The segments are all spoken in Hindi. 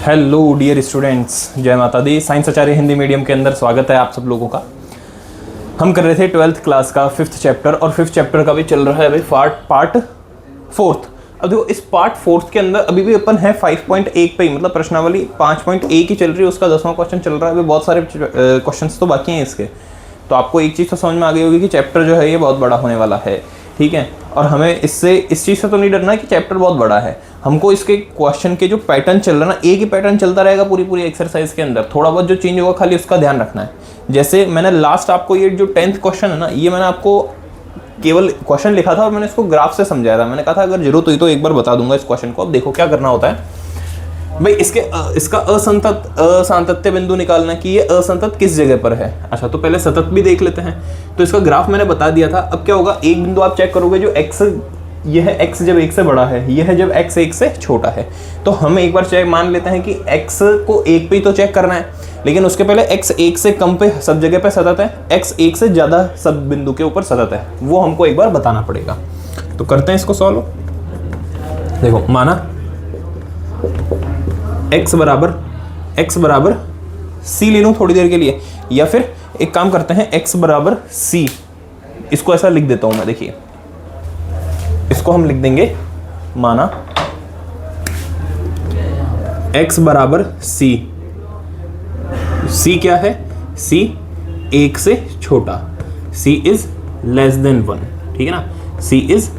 हेलो डियर स्टूडेंट्स, जय माता दी। साइंस आचार्य हिंदी मीडियम के अंदर स्वागत है आप सब लोगों का। हम कर रहे थे 12th क्लास का 5th चैप्टर और 5th चैप्टर का भी चल रहा है अभी पार्ट 4th। अब देखो इस पार्ट 4th के अंदर अभी भी अपन है 5.1 पे ही, मतलब प्रश्नावली 5.1 ही चल रही है, उसका 10वां क्वेश्चन चल रहा है। अभी बहुत सारे क्वेश्चंस तो बाकी हैं इसके। तो आपको एक चीज़ तो समझ में आ गई होगी कि चैप्टर जो है ये बहुत बड़ा होने वाला है, ठीक है। और हमें इस चीज़ से तो नहीं डरना है कि चैप्टर बहुत बड़ा है। हमको इसके क्वेश्चन के जो पैटर्न चल रहा है ना, एक ही पैटर्न चलता रहेगा पूरी एक्सरसाइज के अंदर। थोड़ा बहुत जो चेंज होगा खाली उसका ध्यान रखना है। जैसे मैंने लास्ट आपको ये जो 10th क्वेश्चन है ना, ये मैंने आपको केवल क्वेश्चन लिखा था और मैंने इसको ग्राफ से समझाया था। मैंने कहा था अगर जरूरत हुई तो एक बार बता दूंगा इस क्वेश्चन को। अब देखो क्या करना होता है भाई, इसका असांतत्य बिंदु निकालना कि ये असंतत किस जगह पर है। अच्छा, तो पहले सतत भी देख लेते हैं। तो इसका ग्राफ मैंने बता दिया था। अब क्या होगा, एक बिंदु आप चेक करोगे जो x, यह है x जब 1 से बड़ा है, यह है जब x 1 से छोटा है। तो हम एक बार चेक मान लेते हैं कि x को 1 पे ही तो चेक करना है, लेकिन उसके पहले x 1 से कम पे सब जगह पे सतत है, x 1 से ज़्यादा सब बिंदु के ऊपर सतत है, वो हमको एक बार बताना पड़ेगा। तो करते हैं इसको सॉल्व। देखो माना x बराबर c ले लूँ थोड़ी देर के लिए, या फिर एक काम करते हैं x बराबर c, इसको ऐसा लिख देता हूँ मैं। देखिए इसको हम लिख देंगे, माना x बराबर c। c क्या है? c 1 से छोटा, c इज लेस देन 1, ठीक है ना। c is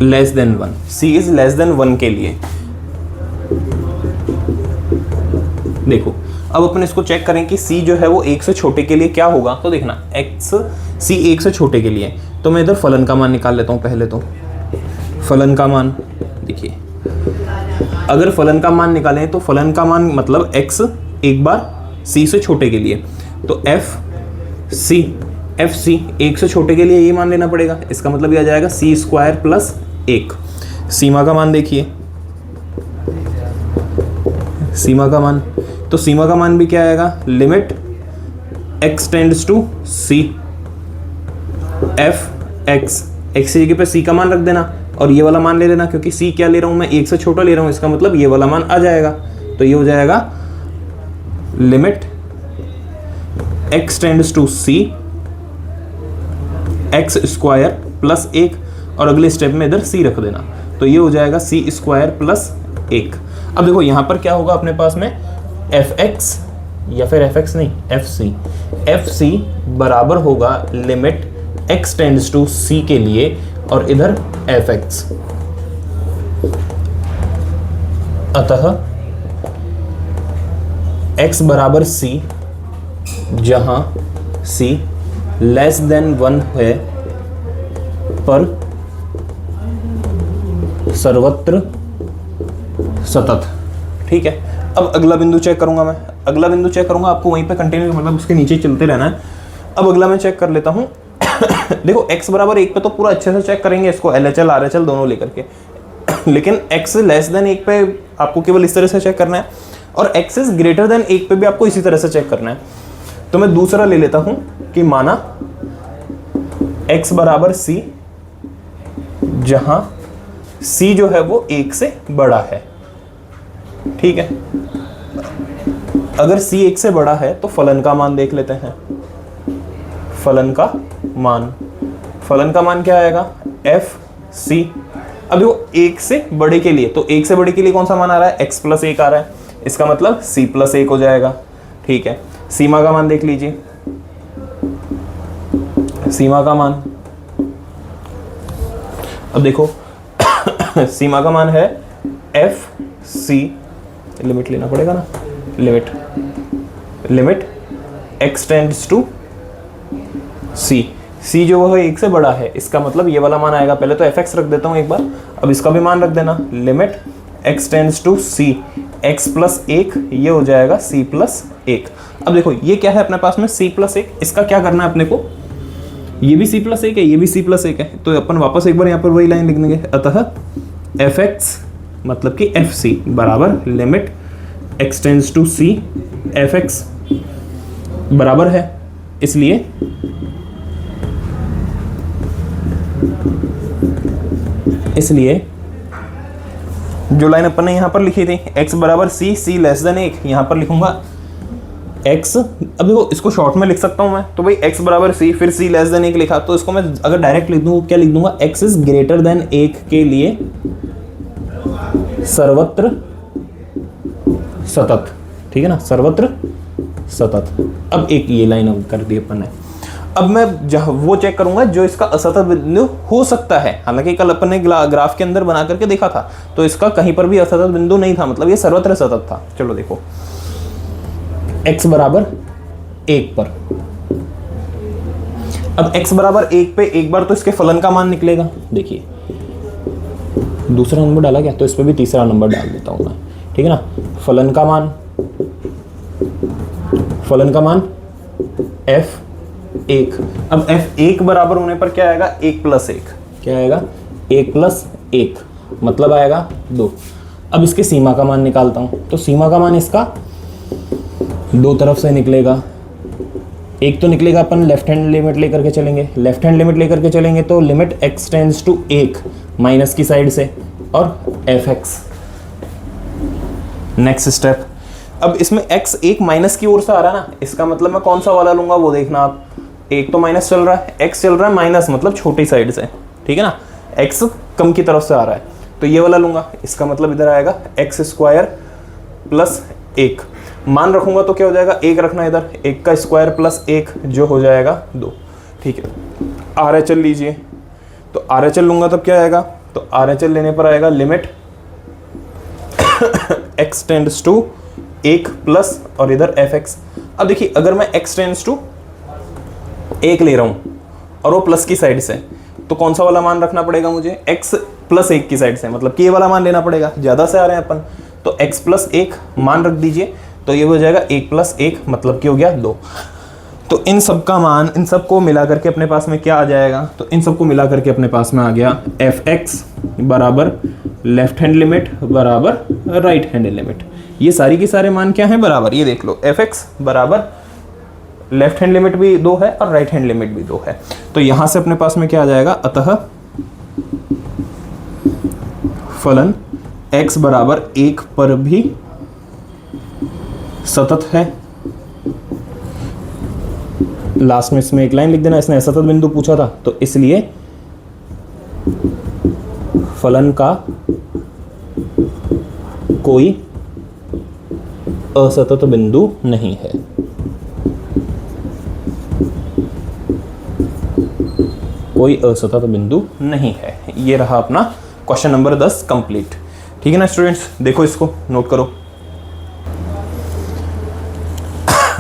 less than 1, c is less than 1 के लिए देखो अब अपन इसको चेक करें कि c जो है वो 1 से छोटे के लिए क्या होगा। तो देखना c 1 से छोटे के लिए, तो मैं इधर फलन का मान निकाल लेता हूँ। पहले तो फलन का मान देखिए, अगर फलन का मान निकालें तो फलन का मान मतलब x एक बार c से छोटे के लिए, तो एफ सी 1 से छोटे के लिए ये मान लेना पड़ेगा। इसका मतलब ये आ जाएगा c स्क्वायर प्लस 1। सीमा का मान देखिए, सीमा का मान, तो सीमा का मान भी क्या आएगा, limit x tends to c f x की जगह पे c का मान रख देना और ये वाला मान ले लेना, क्योंकि c क्या ले रहा हूं मैं, 1 से छोटा ले रहा हूं, इसका मतलब ये वाला मान आ जाएगा। तो ये हो जाएगा limit x tends to c x square plus 1, और अगले स्टेप में इधर c रख देना, तो ये हो जाएगा c स्क्वायर प्लस 1। अब देखो यहाँ पर क्या होगा अपने पास में, fx या फिर fx नहीं fc बराबर होगा limit x tends to c के लिए और इधर fx। अतः x बराबर c, जहां c लेस देन 1 है पर सर्वत्र सतत, ठीक है। अब अगला बिंदु चेक करूंगा मैं, आपको वहीं पे कंटिन्यू, मतलब उसके नीचे चलते रहना है। अब अगला मैं चेक कर लेता हूं। देखो x बराबर 1 पे तो पूरा अच्छे से चेक करेंगे इसको, LHL RHL दोनों लेकर के, लेकिन x लेस देन 1 पे आपको केवल इस तरह से चेक करना है, और x इज ग्रेटर देन 1 पे भी आपको इसी तरह से चेक करना है। तो मैं दूसरा ले लेता हूं कि माना x बराबर c, जहां c जो है वो 1 से बड़ा है, ठीक है। अगर c 1 से बड़ा है तो फलन का मान देख लेते हैं। फलन का मान क्या आएगा, fc। अब देखो 1 से बड़े के लिए, तो 1 से बड़े के लिए कौन सा मान आ रहा है, x प्लस 1 आ रहा है, इसका मतलब c प्लस 1 हो जाएगा, ठीक है। सीमा का मान देख लीजिए, सीमा का मान, अब देखो सीमा का मान है fc, लिमिट लेना पड़ेगा ना, limit x tends to c जो वो है 1 से बड़ा है, इसका मतलब ये वाला मान आएगा। पहले तो fx रख देता हूँ एक बार, अब इसका भी मान रख देना, limit x tends to c x plus 1, ये हो जाएगा c प्लस 1। अब देखो ये क्या है अपने पास में, c प्लस 1, इसका क्या करना है अपने को, ये भी c प्लस 1 है, ये भी c प्लस 1 है, तो अपन वापस एक बार यहाँ पर वही लाइन लिख देंगे। अतः fx मतलब कि fc बराबर limit x tends to c fx बराबर है, इसलिए जो लाइन अपन ने यहाँ पर लिखी थी x बराबर c, c लेस देन 1, यहाँ पर लिखूंगा x, अब देखो इसको शॉर्ट में लिख सकता हूँ मैं, तो भाई x बराबर c, फिर c लेस देन 1 लिखा, तो इसको मैं अगर डायरेक्ट लिख दूँ क्या लिख दूंगा, x इज ग्रेटर देन 1 के लिए सर्वत्र सतत, ठीक है ना, सर्वत्र सतत। अब एक ये लाइन अब कर दी अपन ने। अब मैं जहाँ वो चेक करूंगा जो इसका असतत बिंदु हो सकता है, हालांकि कल अपन ने ग्राफ के अंदर बना करके देखा था तो इसका कहीं पर भी असतत बिंदु नहीं था, मतलब ये सर्वत्र सतत था। चलो देखो x बराबर 1 पर, अब x बराबर 1 पे एक बार तो इसके फलन का मान निकलेगा। देखिए दूसरा नंबर डाला गया तो इस पे भी तीसरा नंबर डाल देता हूं मैं, ठीक है ना। फलन का मान f1, अब f1 बराबर होने पर क्या आएगा, 1 + 1, क्या आएगा 1 + 1 मतलब आएगा 2। अब इसके सीमा का मान निकालता हूं, तो सीमा का मान इसका दो तरफ से निकलेगा। एक तो निकलेगा अपन लेफ्ट हैंड लिमिट लेकर के चलेंगे, लेफ्ट हैंड लिमिट लेकर के चलेंगे तो limit x tends to 1 minus की साइड से और fx। नेक्स्ट स्टेप, अब इसमें x 1 माइनस की ओर से आ रहा है ना, इसका मतलब मैं कौन सा वाला लूंगा वो देखना आप। एक तो माइनस चल रहा है, x चल रहा है माइनस मतलब छोटी साइड से, ठीक है ना, x कम की तरफ से आ रहा है तो ये वाला लूंगा। इसका मतलब इधर आएगा x² + 1, मान रखूंगा तो क्या हो जाएगा, 1 रखना इधर, 1 का स्क्वायर + 1 जो हो जाएगा 2, ठीक है। RHL लीजिए, तो RHL लूंगा तब क्या आएगा, तो RHL लेने पर आएगा limit x tends to 1 plus और इधर fx। अब देखिए अगर मैं x टेंड्स टू 1 ले रहा हूं और वो प्लस की साइड से, तो कौन सा वाला मान रखना पड़ेगा मुझे, x + 1 की साइड से, मतलब कि ये वाला मान लेना पड़ेगा, ज्यादा से आ रहे हैं अपन, तो x + 1 मान रख दीजिए, तो ये हो जाएगा 1 + 1 मतलब कि हो गया 2। तो इन सब का मान, इन सब को मिला करके अपने पास में क्या आ जाएगा, तो इन सब को मिला करके अपने पास में आ गया fx बराबर लेफ्ट हैंड लिमिट बराबर राइट हैंड लिमिट। ये सारी की सारे मान क्या हैं, बराबर, ये देख लो fx बराबर लेफ्ट हैंड लिमिट भी 2 है और राइट हैंड लिमिट भी 2 है। तो यहां से अपने पास में क्या आ जाएगा, अतः फलन x बराबर 1 पर भी सतत है। लास्ट में इसमें एक लाइन लिख देना, इसने असतत बिंदु पूछा था तो इसलिए फलन का कोई असतत बिंदु नहीं है। कोई असतत बिंदु नहीं है। ये रहा अपना क्वेश्चन नंबर 10 कंप्लीट, ठीक है ना स्टूडेंट्स। देखो इसको नोट करो।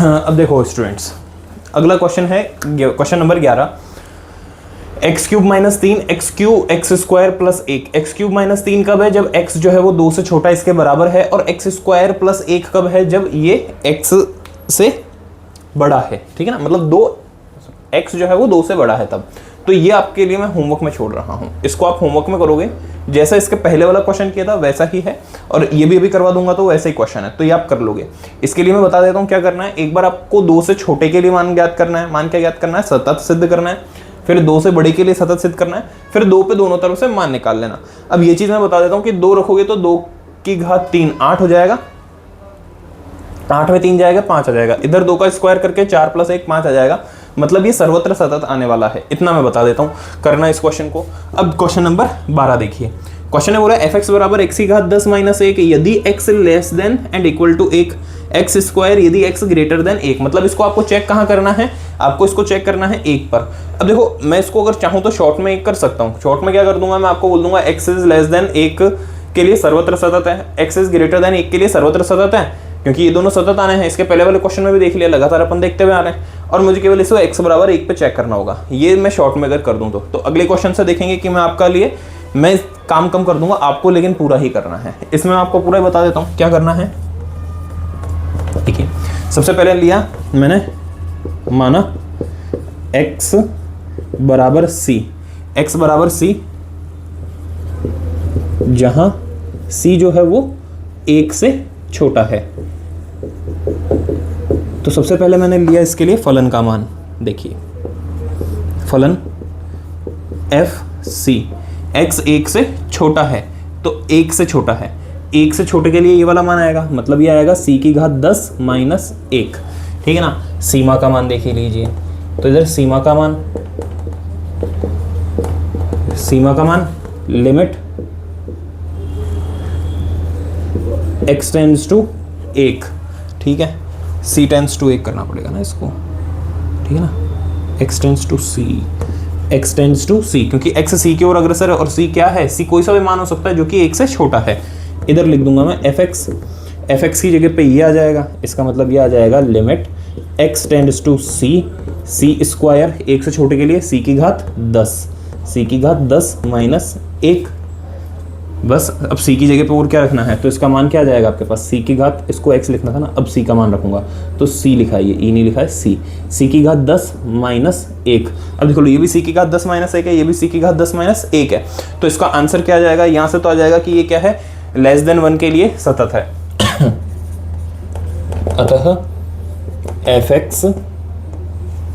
अब देखो स्टूडेंट्स, अगला क्वेश्चन है question number 11, x³ - 3 x² + 1। x³ - 3 कब है, जब x जो है वो 2 से छोटा इसके बराबर है, और x² + 1 कब है, जब ये x से बड़ा है, ठीक है ना, मतलब x जो है वो 2 से बड़ा है तब। तो ये आपके लिए मैं होमवर्क में छोड़ रहा हूँ, इसको आप होमवर्क में करोगे, जैसा इसके पहले वाला क्वेश्चन किया था वैसा ही है, और ये भी अभी करवा दूंगा तो वैसा ही क्वेश्चन है, तो ये आप कर लोगे। इसके लिए मैं बता देता हूँ क्या करना है। एक बार आपको 2 से छोटे के लिए मान ज्ञात करना है, मान क्या ज्ञात करना है, सतत सिद्ध करना है, फिर 2 से बड़े के लिए सतत सिद्ध करना है, फिर 2 पे दोनों तरफ से मान निकाल लेना। अब ये चीज मैं बता देता हूँ कि 2 रखोगे तो 2 की घात 3 8 हो जाएगा, 8 में 3 जाएगा 5 आ जाएगा, इधर 2 का स्क्वायर करके 4 + 1 5 आ जाएगा, मतलब ये सर्वत्र सतत आने वाला है। इतना मैं बता देता हूँ, करना इस क्वेश्चन को। अब क्वेश्चन नंबर 12 देखिए, क्वेश्चन है बोला fx बराबर x³ - 1 यदि x less than and equal to 1, x² यदि x ग्रेटर देन 1। मतलब इसको आपको चेक कहाँ करना है, आपको इसको चेक करना है 1 पर। अब देखो मैं इसको अगर चाहूँ तो शॉर्ट में 1 कर सकता हूँ। शॉर्ट में क्या कर दूंगा, मैं आपको बोल दूंगा x इज लेस देन 1 के लिए सर्वत्र सतत है, x इज ग्रेटर देन 1 के लिए सर्वत्र सतत है, क्योंकि ये दोनों सतत आने हैं। इसके पहले वाले क्वेश्चन में भी देख लिया, लगातार अपन देखते हुए आ रहे हैं, और मुझे केवल इसको x बराबर 1 पे चेक करना होगा। ये मैं शॉर्ट में अगर कर दूं तो अगले क्वेश्चन से देखेंगे कि मैं आपका लिए मैं काम कम कर दूंगा, आपको लेकिन पूरा ही करना है। इसमें मैं आपको पूरा ही बता देता हूँ क्या करना है। देखिए सबसे पहले लिया मैंने, माना x बराबर c, x बराबर c, जहां c जो है वो 1 से छोटा है। तो सबसे पहले मैंने लिया इसके लिए फलन का मान। देखिए फलन f c, x 1 से छोटा है तो 1 से छोटा है, एक से छोटे के लिए ये वाला मान आएगा, मतलब ये आएगा c की घात 10 माइनस 1, ठीक है ना। सीमा का मान देख लीजिए, तो इधर सीमा का मान लिमिट x टेंड्स टू 1, ठीक है, c टेंड्स टू 1 करना पड़ेगा ना इसको, ठीक है ना, x टेंड्स टू c, क्योंकि x c की ओर अग्रसर है और c क्या है, c कोई सा भी मान हो सकता है जो कि 1 से छोटा है। इधर लिख दूंगा मैं fx की जगह पे ये आ जाएगा, इसका मतलब ये आ जाएगा limit x tends to c square, 1 से छोटे के लिए c की घात 10 माइनस 1, बस। अब c की जगह पे और क्या रखना है, तो इसका मान क्या आ जाएगा आपके पास, c की घात, इसको x लिखना था ना, अब c का मान रखूंगा तो c लिखा है, ये e नहीं लिखा है, c की घात 10 माइनस 1। अब देखो ये भी c की घात 10 माइनस 1 है, ये भी c की घात 10 माइनस 1 है, तो इसका आंसर क्या आ जाएगा, यहाँ से तो आ जाएगा कि ये क्या है, लेस देन 1 के लिए सतत है। अतः fx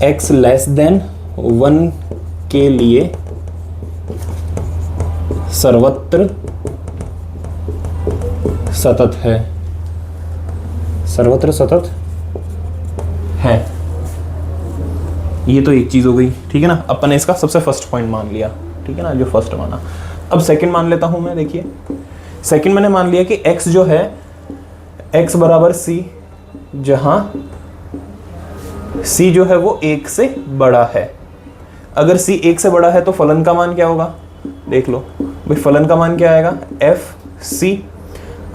x लेस देन 1 के लिए सर्वत्र सतत है, सर्वत्र सतत है। ये तो एक चीज हो गई, ठीक है ना। अपन ने इसका सबसे फर्स्ट पॉइंट मान लिया, ठीक है ना, जो फर्स्ट माना। अब सेकंड मान लेता हूं मैं, देखिए सेकंड मैंने मान लिया कि x जो है, x बराबर c, जहां c जो है वो 1 से बड़ा है। अगर c 1 से बड़ा है तो फलन का मान क्या होगा, देख लो भाई, फलन का मान क्या आएगा, fc।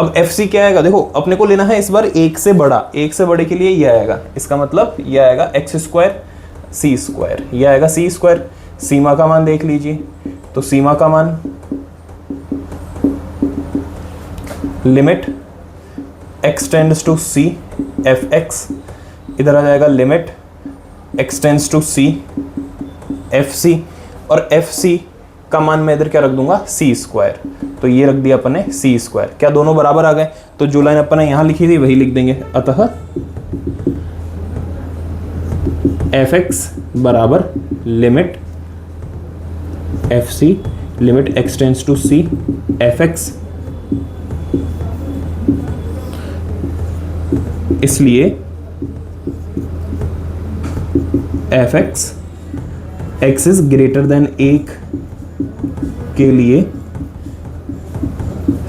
अब fc क्या आएगा, देखो अपने को लेना है इस बार 1 से बड़ा, 1 से बड़े के लिए ये आएगा, इसका मतलब ये आएगा x स्क्वायर c स्क्वायर, ये आएगा c स्क्वायर। सीमा का मान देख लीजिए, तो सीमा का मान limit x tends to c fx, इधर आ जाएगा limit x tends to c fc, और fc का मान मैं इधर क्या रख दूंगा, c स्क्वायर, तो ये रख दिया अपन ने c स्क्वायर। क्या दोनों बराबर आ गए, तो जो लाइन अपन ने यहां लिखी थी वही लिख देंगे। अतः fx बराबर limit fc limit x tends to c fx, इसलिए fx x is greater than 1 के लिए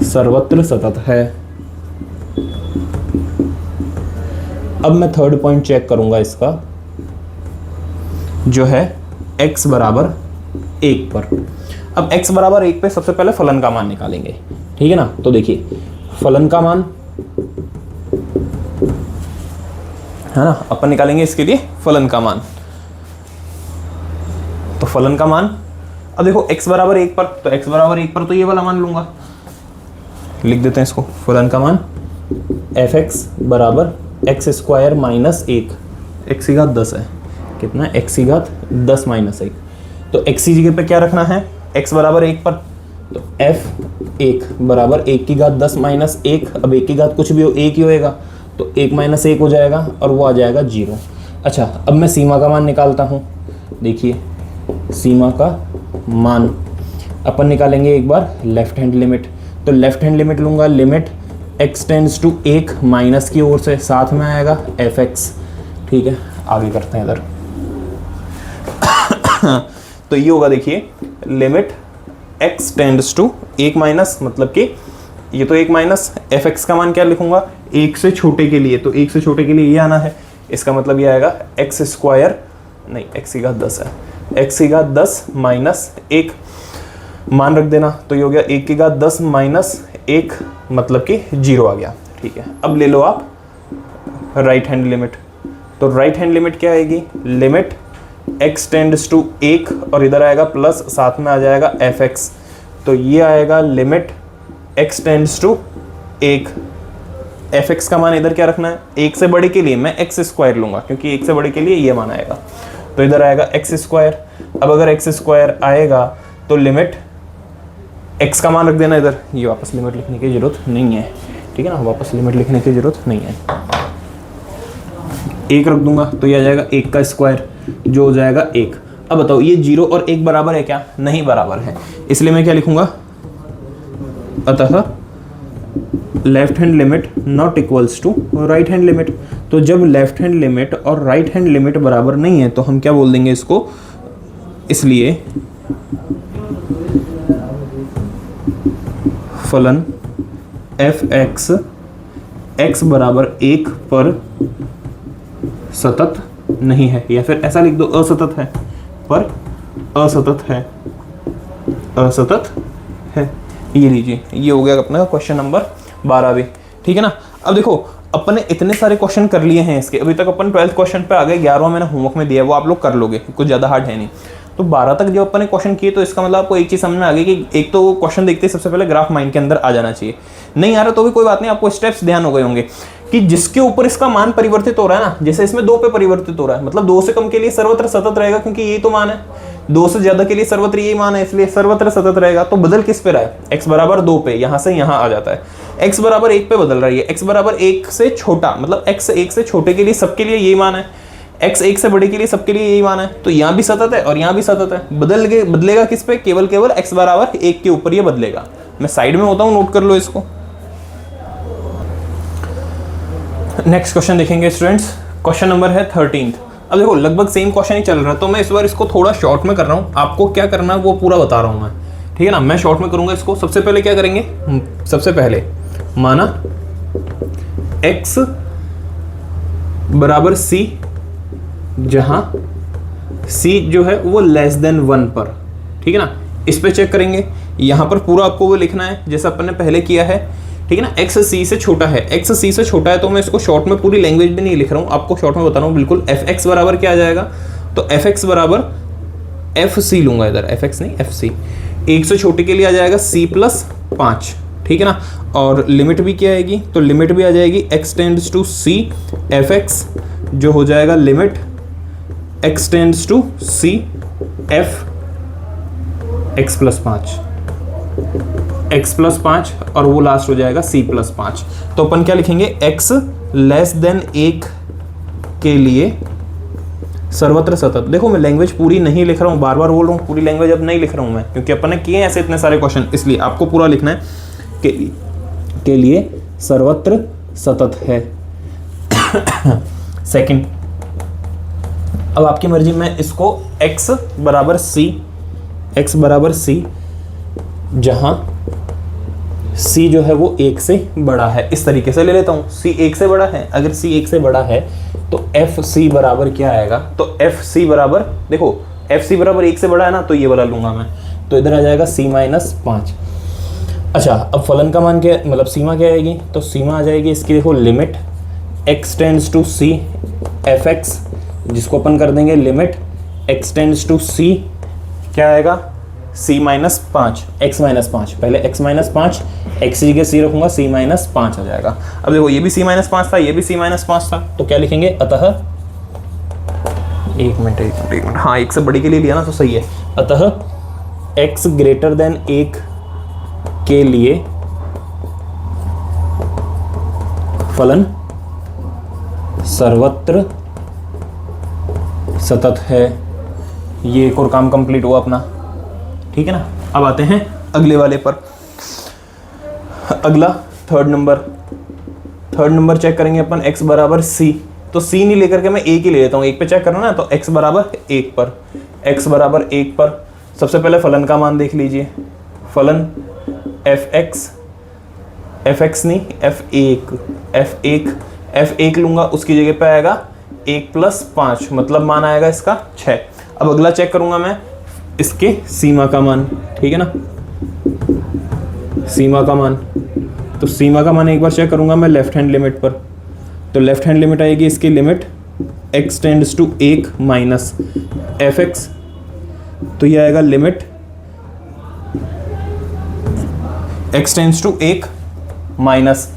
सर्वत्र सतत है। अब मैं थर्ड पॉइंट चेक करूंगा इसका, जो है x बराबर 1 पर। अब x बराबर 1 पे सबसे पहले फलन का मान निकालेंगे, ठीक है ना। तो देखिए फलन का मान है ना, अपन निकालेंगे इसके लिए फलन का मान। तो फलन का मान, अब देखो x बराबर 1 पर, तो x बराबर 1 पर तो ये वाला मान लूंगा, लिख देते हैं इसको। फलन का मान fx बराबर x स्क्वायर माइनस 1, x की घात 10 है, कितना, x की घात 10 माइनस 1, तो x की जगह पे क्या रखना है, x बराबर 1 पर, तो f1 बराबर 1 की घात 10 माइनस 1, अब 1 की घात कुछ भी हो 1 ही होएगा, तो 1 माइनस 1 हो जाएगा और वो आ जाएगा 0। अच्छा, अब मैं सीमा का मान निकालता हूँ। देखिए सीमा का मान अपन निकालेंगे एक बार लेफ्ट हैंड लिमिट, तो लेफ्ट हैंड लिमिट लूँगा, limit x tends to 1 minus की ओर से, साथ में आएगा fx, ठीक है। आगे करते हैं इधर। तो ये होगा, देखिए limit x tends to 1 minus, मतलब कि ये तो 1 माइनस, fx का मान क्या लिखूंगा, 1 से छोटे के लिए, तो 1 से छोटे के लिए ये आना है, इसका मतलब ये आएगा x स्क्वायर, नहीं x की घात 10 है, x की घात 10 माइनस 1, मान रख देना, तो ये हो गया 1 की घात 10 माइनस 1, मतलब कि 0 आ गया, ठीक है। अब ले लो आप राइट हैंड लिमिट, तो राइट हैंड लिमिट क्या आएगी, लिमिट x टेंड्स टू 1 और इधर आएगा प्लस, साथ में आ जाएगा fx, तो ये आएगा limit x tends to 1, fx का मान इधर क्या रखना है, 1 से बड़े के लिए मैं x स्क्वायर लूंगा, क्योंकि 1 से बड़े के लिए ये मान आएगा, तो इधर आएगा x स्क्वायर। अब अगर x स्क्वायर आएगा तो लिमिट x का मान रख देना इधर, ये वापस लिमिट लिखने की जरूरत नहीं है, ठीक है ना, वापस लिमिट लिखने की जरूरत नहीं है। 1 रख दूंगा तो ये आ जाएगा 1 का स्क्वायर, जो हो जाएगा 1। अब बताओ ये 0 और 1 बराबर है क्या, नहीं बराबर है, इसलिए मैं क्या लिखूंगा, अतः left hand limit not equals to right hand limit. तो जब लेफ्ट हैंड लिमिट और राइट हैंड लिमिट बराबर नहीं है तो हम क्या बोल देंगे इसको, इसलिए फलन एफ एक्स एक्स बराबर 1 पर सतत नहीं है, या फिर ऐसा लिख दो असतत है, पर असतत है, असतत है। ये लीजिए, ये हो गया अपना क्वेश्चन नंबर 12 भी, ठीक है ना। अब देखो अपन ने इतने सारे क्वेश्चन कर लिए हैं इसके, अभी तक अपन 12th क्वेश्चन पे आ गए, 11वां मैंने होमवर्क में दिया है, वो आप लोग कर लोगे, कुछ ज़्यादा हार्ड है नहीं। तो 12 तक जब अपन ने क्वेश्चन किए तो इसका मतलब आपको एक चीज़ समझ में आ गई कि एक तो क्वेश्चन देखते ही सबसे पहले ग्राफ माइंड के अंदर आ जाना चाहिए। नहीं आ रहा तो भी कोई बात नहीं, आपको स्टेप्स ध्यान हो गए होंगे कि जिसके ऊपर इसका मान परिवर्तित हो रहा है ना, जैसे इसमें 2 पे परिवर्तित हो रहा है, मतलब 2 से कम के लिए सर्वत्र सतत रहेगा, क्योंकि यही तो मान है। 2 से ज्यादा के लिए सर्वत्र यही मान है, इसलिए सर्वत्र सतत रहेगा। तो बदल किस पे रहा है, x बराबर 2 पे, यहां से यहां आ जाता है। x बराबर 1 पे बदल रही है, x बराबर 1 से छोटा, मतलब x 1 से छोटे के लिए सबके लिए यही मान है, x 1 से बड़े के लिए सबके लिए यही मान है। तो यहाँ भी सतत है और यहाँ भी सतत है। बदलेगा किस पे, केवल x बराबर 1 के ऊपर ये बदलेगा। मैं साइड में होता हूँ, नोट कर लो इसको। नेक्स्ट क्वेश्चन देखेंगे स्टूडेंट्स, क्वेश्चन नंबर है 13। अब देखो लगभग सेम क्वेश्चन ही चल रहा है, तो मैं इस बार इसको थोड़ा शॉर्ट में कर रहा हूँ, आपको क्या करना है वो पूरा बता रहा हूँ मैं, ठीक है ना। मैं शॉर्ट में करूंगा इसको। सबसे पहले क्या करेंगे, सबसे पहले माना x बराबर c, जहां c जो है वो लेस देन 1 पर, ठीक है ना। इस पे चेक करेंगे, यहां पर पूरा आपको वो लिखना है जैसा अपन ने पहले किया है, ठीक है ना। x c से छोटा है, x c से छोटा है, तो मैं इसको शॉर्ट में पूरी लैंग्वेज भी नहीं लिख रहा हूँ, आपको शॉर्ट में बता रहा हूँ बिल्कुल। एफ एक्स बराबर क्या आ जाएगा, तो एफ एक्स बराबर एफ सी लूंगा इधर, एफ एक्स नहीं एफ सी। 1 से छोटे के लिए आ जाएगा c प्लस 5, ठीक है ना। और लिमिट भी क्या आएगी, तो लिमिट भी आ जाएगी x tends to c f x, जो हो जाएगा limit x tends to c f x plus 5, x plus 5, और वो लास्ट हो जाएगा c प्लस 5। तो अपन क्या लिखेंगे, x लेस देन 1 के लिए सर्वत्र सतत। देखो मैं लैंग्वेज पूरी नहीं लिख रहा हूँ, बार बार बोल रहा हूँ, पूरी लैंग्वेज अब नहीं लिख रहा हूँ मैं, क्योंकि अपन ने किए ऐसे इतने सारे क्वेश्चन, इसलिए आपको पूरा लिखना है के लिए सर्वत्र सतत है। सेकंड, अब आपकी मर्जी, मैं इसको x बराबर c, जहां c जो है वो 1 से बड़ा है, इस तरीके से ले लेता हूं। c 1 से बड़ा है, अगर c 1 से बड़ा है तो एफ सी बराबर क्या आएगा, तो एफ सी बराबर, देखो एफ सी बराबर 1 से बड़ा है ना, तो ये वाला लूंगा मैं, तो इधर आ जाएगा c माइनस 5। अच्छा, अब फलन का मान क्या, मतलब सीमा क्या आएगी, तो सीमा आ जाएगी इसकी, देखो limit x tends to c f x, जिसको अपन कर देंगे limit x tends to c, क्या आएगा c माइनस 5, x माइनस 5, पहले x माइनस 5, x की जगह c रखूंगा, c माइनस 5 आ जाएगा। अब देखो ये भी c माइनस 5 था, ये भी c माइनस 5 था, तो क्या लिखेंगे, अतः एक मिनट, हाँ 1 से बड़ी के लिए लिया ना तो सही है। अतः x ग्रेटर देन 1 के लिए फलन सर्वत्र सतत है। ये एक और काम कंप्लीट हुआ अपना, ठीक है ना। अब आते हैं अगले वाले पर। अगला थर्ड नंबर चेक करेंगे अपन, x बराबर c, तो c नहीं लेकर के मैं एक ही ले लेता हूँ, एक पे चेक करना ना, तो x बराबर 1 पर, x बराबर 1 पर सबसे पहले फलन का मान देख लीजिए, फलन एफ एक्स नहीं एफ एक लूंगा, उसकी जगह पे आएगा 1 प्लस 5, मतलब मान आएगा इसका 6। अब अगला चेक करूंगा मैं इसके सीमा का मान, ठीक है ना, सीमा का मान, तो सीमा का मान एक बार चेक करूंगा मैं लेफ्ट हैंड लिमिट पर, तो लेफ्ट हैंड लिमिट आएगी इसकी limit x tends to 1 minus f x, तो ये आएगा limit x tends to 1 minus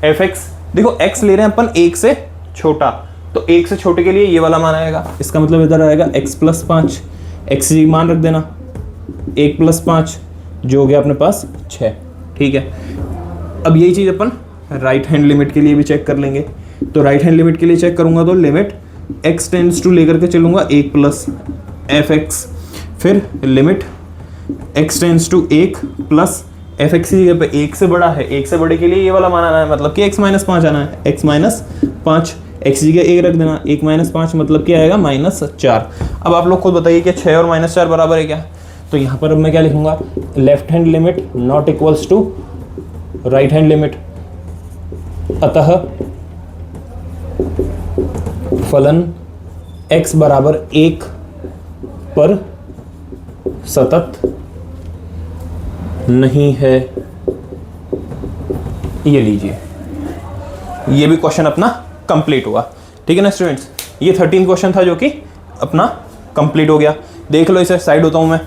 f x. देखो x ले रहे हैं अपन 1 से छोटा, तो 1 से छोटे के लिए ये वाला मान आएगा, इसका मतलब इधर आएगा x प्लस 5, x मान रख देना 1 प्लस 5, जो हो गया अपने पास 6, ठीक है। अब यही चीज़ अपन राइट हैंड लिमिट के लिए भी चेक कर लेंगे, तो राइट हैंड लिमिट के लिए चेक करूंगा तो लिमिट x टेंड्स टू लेकर के चलूंगा 1 प्लस एफ एक्स, फिर limit x tends to 1 plus f x की जगह पे 1 से बड़ा है, 1 से बड़े के लिए ये वाला मान आना है, मतलब कि x माइनस 5 आना है, x माइनस 5, x की जगह 1 रख देना, 1 माइनस 5 मतलब क्या आएगा -4। अब आप लोग खुद बताइए कि 6 और -4 बराबर है क्या? तो यहाँ पर अब मैं क्या लिखूंगा, left hand limit not equals to right hand limit, अतः फलन x बराबर 1 पर सतत नहीं है। ये लीजिए, ये भी क्वेश्चन अपना कंप्लीट हुआ। ठीक है ना स्टूडेंट्स, ये 13 क्वेश्चन था जो कि अपना कंप्लीट हो गया। देख लो इसे, साइड होता हूं मैं।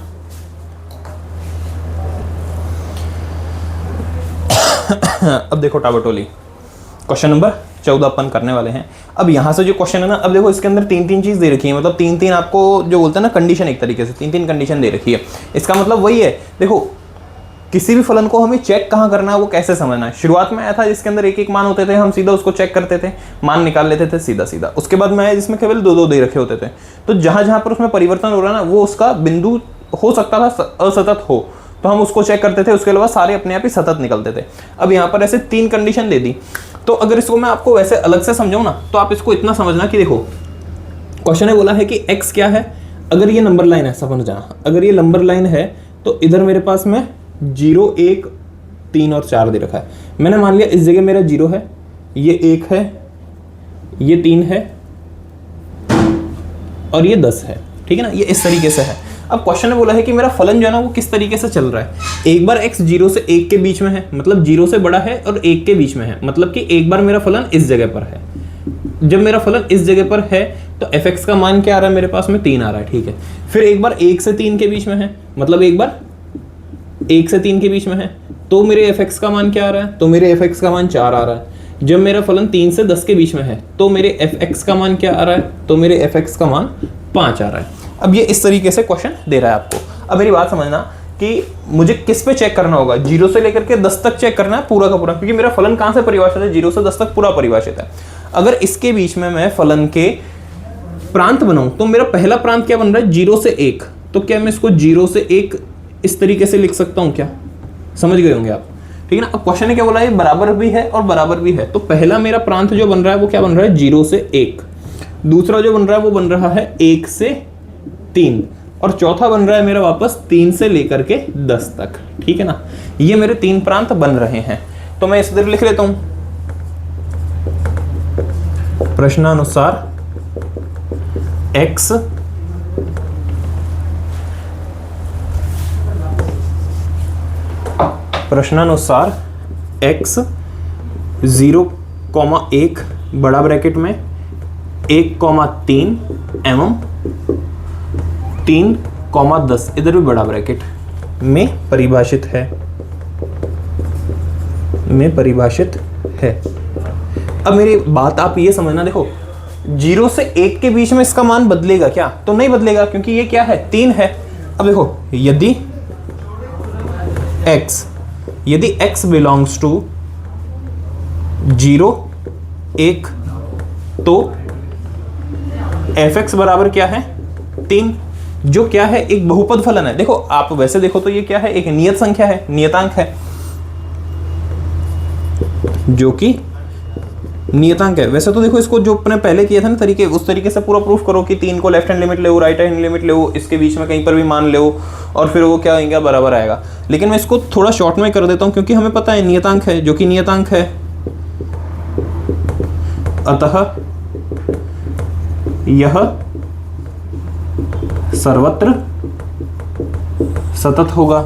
अब देखो टाबरटोली, क्वेश्चन नंबर 14 अपन करने वाले हैं। अब यहां से जो क्वेश्चन है ना, अब देखो इसके अंदर 3-3 चीज दे रखी है, मतलब 3-3 आपको जो बोलते हैं ना कंडीशन, एक तरीके से 3-3 कंडीशन दे रखी है। इसका मतलब वही है, देखो किसी भी फलन को हमें चेक कहाँ करना है, वो कैसे समझना है। शुरुआत में आया था जिसके अंदर 1-1 मान होते थे, हम सीधा उसको चेक करते थे, मान निकाल लेते थे सीधा सीधा। उसके बाद में आया जिसमें केवल 2-2 दे रखे होते थे, तो जहां जहां पर उसमें परिवर्तन हो रहा है ना, वो उसका बिंदु हो सकता था असतत हो, तो हम उसको चेक करते थे, उसके अलावा सारे अपने आप ही सतत निकलते थे। अब यहाँ पर ऐसे 3 कंडीशन दे दी, तो अगर इसको मैं आपको वैसे अलग से समझाऊं ना, तो आप इसको इतना समझना कि देखो क्वेश्चन ने बोला है कि x क्या है, अगर ये नंबर लाइन है, समझ जाना, अगर ये नंबर लाइन है तो इधर मेरे पास में 0, 1, 3 और 4 दे रखा है। मैंने मान लिया इस जगह मेरा 0 है, ये 1 है, ये 3 है और ये 10 है। ठीक है ना, ये इस तरीके से है। अब क्वेश्चन ने बोला है कि मेरा फलन जो है ना वो किस तरीके से चल रहा है। एक बार x 0 से 1 के बीच में है, मतलब 0 से बड़ा है, और 1 के बीच में है, मतलब कि एक बार मेरा फलन इस जगह पर है। जब मेरा फलन इस जगह पर है तो fx का मान क्या आ रहा है मेरे पास में, 3 आ रहा है। ठीक है, फिर एक बार 1 से 3 के बीच में है, मतलब एक बार 1 से 3 के बीच में है, तो मेरे fx का मान क्या आ रहा है, तो मेरे fx का मान 4 आ रहा है। जब मेरा फलन 3 से 10 के बीच में है तो मेरे fx का मान क्या आ रहा है, तो मेरे fx का मान 5 आ रहा है। अब ये इस तरीके से क्वेश्चन दे रहा है आपको। अब मेरी बात समझना कि मुझे किस पे चेक करना होगा, 0 से लेकर के 10 तक चेक करना है पूरा का पूरा, क्योंकि मेरा फलन कहां से परिभाषित है, 0 से 10 तक पूरा परिभाषित है। अगर इसके बीच में मैं फलन के प्रांत बनाऊं तो मेरा पहला प्रांत क्या बन रहा है, 0 से 1, तो क्या मैं इसको 0 से 1 इस तरीके से लिख सकता हूं क्या? समझ गए होंगे आप। ठीक है ना। अब क्वेश्चन ने क्या बोला है, बराबर भी है और बराबर भी है, तो पहला मेरा प्रांत जो बन रहा है वो क्या बन रहा है, 0 से 1। दूसरा जो बन रहा है वो बन रहा है 1 से 3, और चौथा बन रहा है मेरा वापस 3 से लेकर के 10 तक। ठीक है ना, ये मेरे 3 प्रांत बन रहे हैं। तो मैं इस तरह लिख लेता हूं, प्रश्नानुसार x x 0,1 बड़ा ब्रैकेट में 1,3 एवं 3,10 इधर भी बड़ा ब्रैकेट में परिभाषित है। अब मेरी बात आप ये समझना, देखो 0 से 1 के बीच में इसका मान बदलेगा क्या, तो नहीं बदलेगा, क्योंकि ये क्या है, 3 है। अब देखो यदि x बिलोंग्स टू 0, 1, तो fx बराबर क्या है, 3, जो क्या है, एक बहुपद फलन है। देखो आप वैसे देखो तो ये क्या है, एक नियत संख्या है, नियतांक है, जो कि नियतांक है। वैसे तो देखो इसको जो अपने पहले किया था ना तरीके, उस तरीके से पूरा प्रूफ करो कि 3 को लेफ्ट हैंड लिमिट ले, राइट हैंड लिमिट ले, इसके बीच में कहीं पर भी मान ले, और फिर वो क्या आएगा, बराबर आएगा। लेकिन मैं इसको थोड़ा शॉर्ट में कर देता हूं, क्योंकि हमें पता है नियतांक है, जो कि नियतांक है, अतः यह सर्वत्र सतत होगा।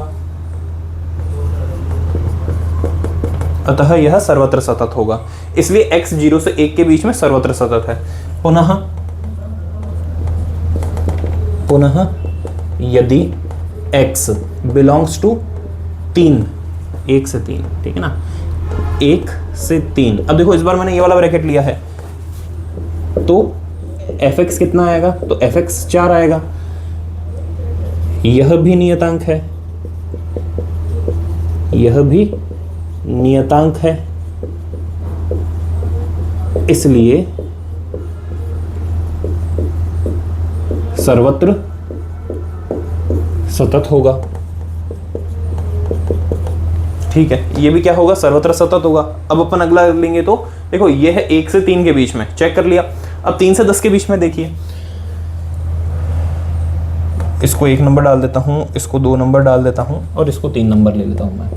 अतः यह सर्वत्र सतत होगा, इसलिए x 0 से 1 के बीच में सर्वत्र सतत है। पुनः यदि x बिलोंग्स टू 3, 1 से 3, ठीक है ना, 1 से 3। अब देखो इस बार मैंने ये वाला ब्रैकेट लिया है, तो fx कितना आएगा, तो fx 4 आएगा। यह भी नियतांक है, यह भी नियतांक है, इसलिए सर्वत्र सतत होगा। ठीक है, ये भी क्या होगा, सर्वत्र सतत होगा। अब अपन अगला लेंगे तो देखो ये है 1 से 3 के बीच में, चेक कर लिया। अब 3 से 10 के बीच में देखिए, इसको 1 नंबर डाल देता हूं, इसको 2 नंबर डाल देता हूं और इसको 3 नंबर ले लेता हूं मैं।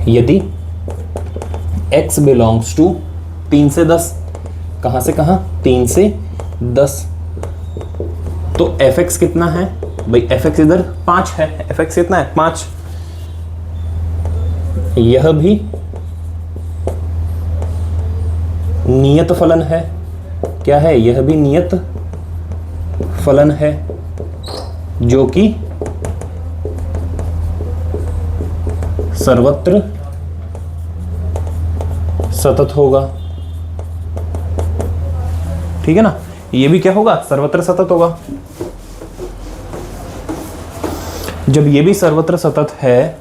यदि x बिलोंग्स टू 3 से 10, कहां से कहां, 3 से 10, तो fx कितना है भाई, fx इधर 5 है, fx कितना है 5। यह भी नियत फलन है, क्या है, यह भी नियत फलन है जो कि सर्वत्र सतत होगा। ठीक है ना, ये भी क्या होगा, सर्वत्र सतत होगा। जब ये भी सर्वत्र सतत है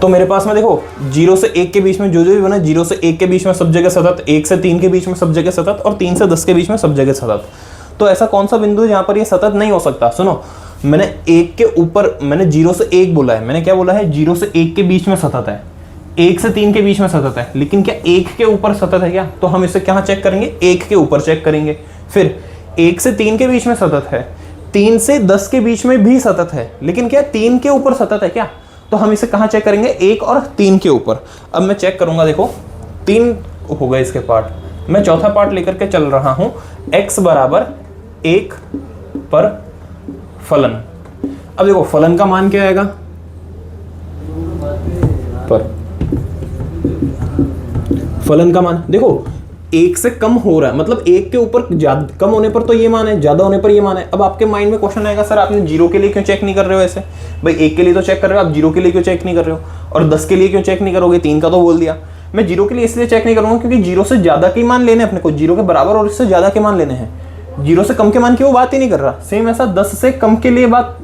तो मेरे पास में देखो 0 से 1 के बीच में जो भी बना, 0 से 1 के बीच में सब जगह सतत, 1 से 3 के बीच में सब जगह सतत और 3 से 10 के बीच में सब जगह सतत। तो ऐसा कौन सा बिंदु है जहां पर ये सतत नहीं हो सकता। सुनो, मैंने 1 के ऊपर, मैंने 0 से 1 बोला है, मैंने क्या बोला है, 0 से 1 के बीच में सतत है, 1 से 3 के बीच में सतत है, लेकिन क्या 1 के ऊपर सतत है क्या, तो हम इसे कहां चेक करेंगे, 1 के ऊपर चेक करेंगे। फिर 1 से 3 के बीच में सतत है, 3 से 10 के बीच में भी सतत है, लेकिन क्या 3 के ऊपर सतत है क्या, तो हम इसे कहां चेक करेंगे, 1 और 3 के ऊपर। अब मैं चेक करूंगा, देखो 3 हो गए इसके पार्ट, मैं चौथा पार्ट लेकर के चल रहा हूं, x बराबर 1 पर फलन। अब देखो फलन का मान क्या आएगा, पर फलन का मान देखो 1 से कम हो रहा है, मतलब 1 के ऊपर ज्यादा, कम होने पर तो ये मान है, ज्यादा होने पर ये मान है। अब आपके माइंड में क्वेश्चन आएगा, सर आपने 0 के लिए क्यों चेक नहीं कर रहे हो ऐसे, भाई 1 के लिए तो चेक कर रहे हो, आप 0 के लिए क्यों चेक नहीं कर रहे हो, और 10 के लिए क्यों चेक नहीं करोगे, 3 का तो बोल दिया। मैं 0 के लिए इसलिए चेक नहीं करूंगा क्योंकि 0 से ज्यादा के मान लेने अपने को, 0 के बराबर और इससे ज्यादा के मान लेने हैं, 0 से कम के मान की वो बात ही नहीं कर रहा। सेम ऐसा 10 से कम के लिए बात,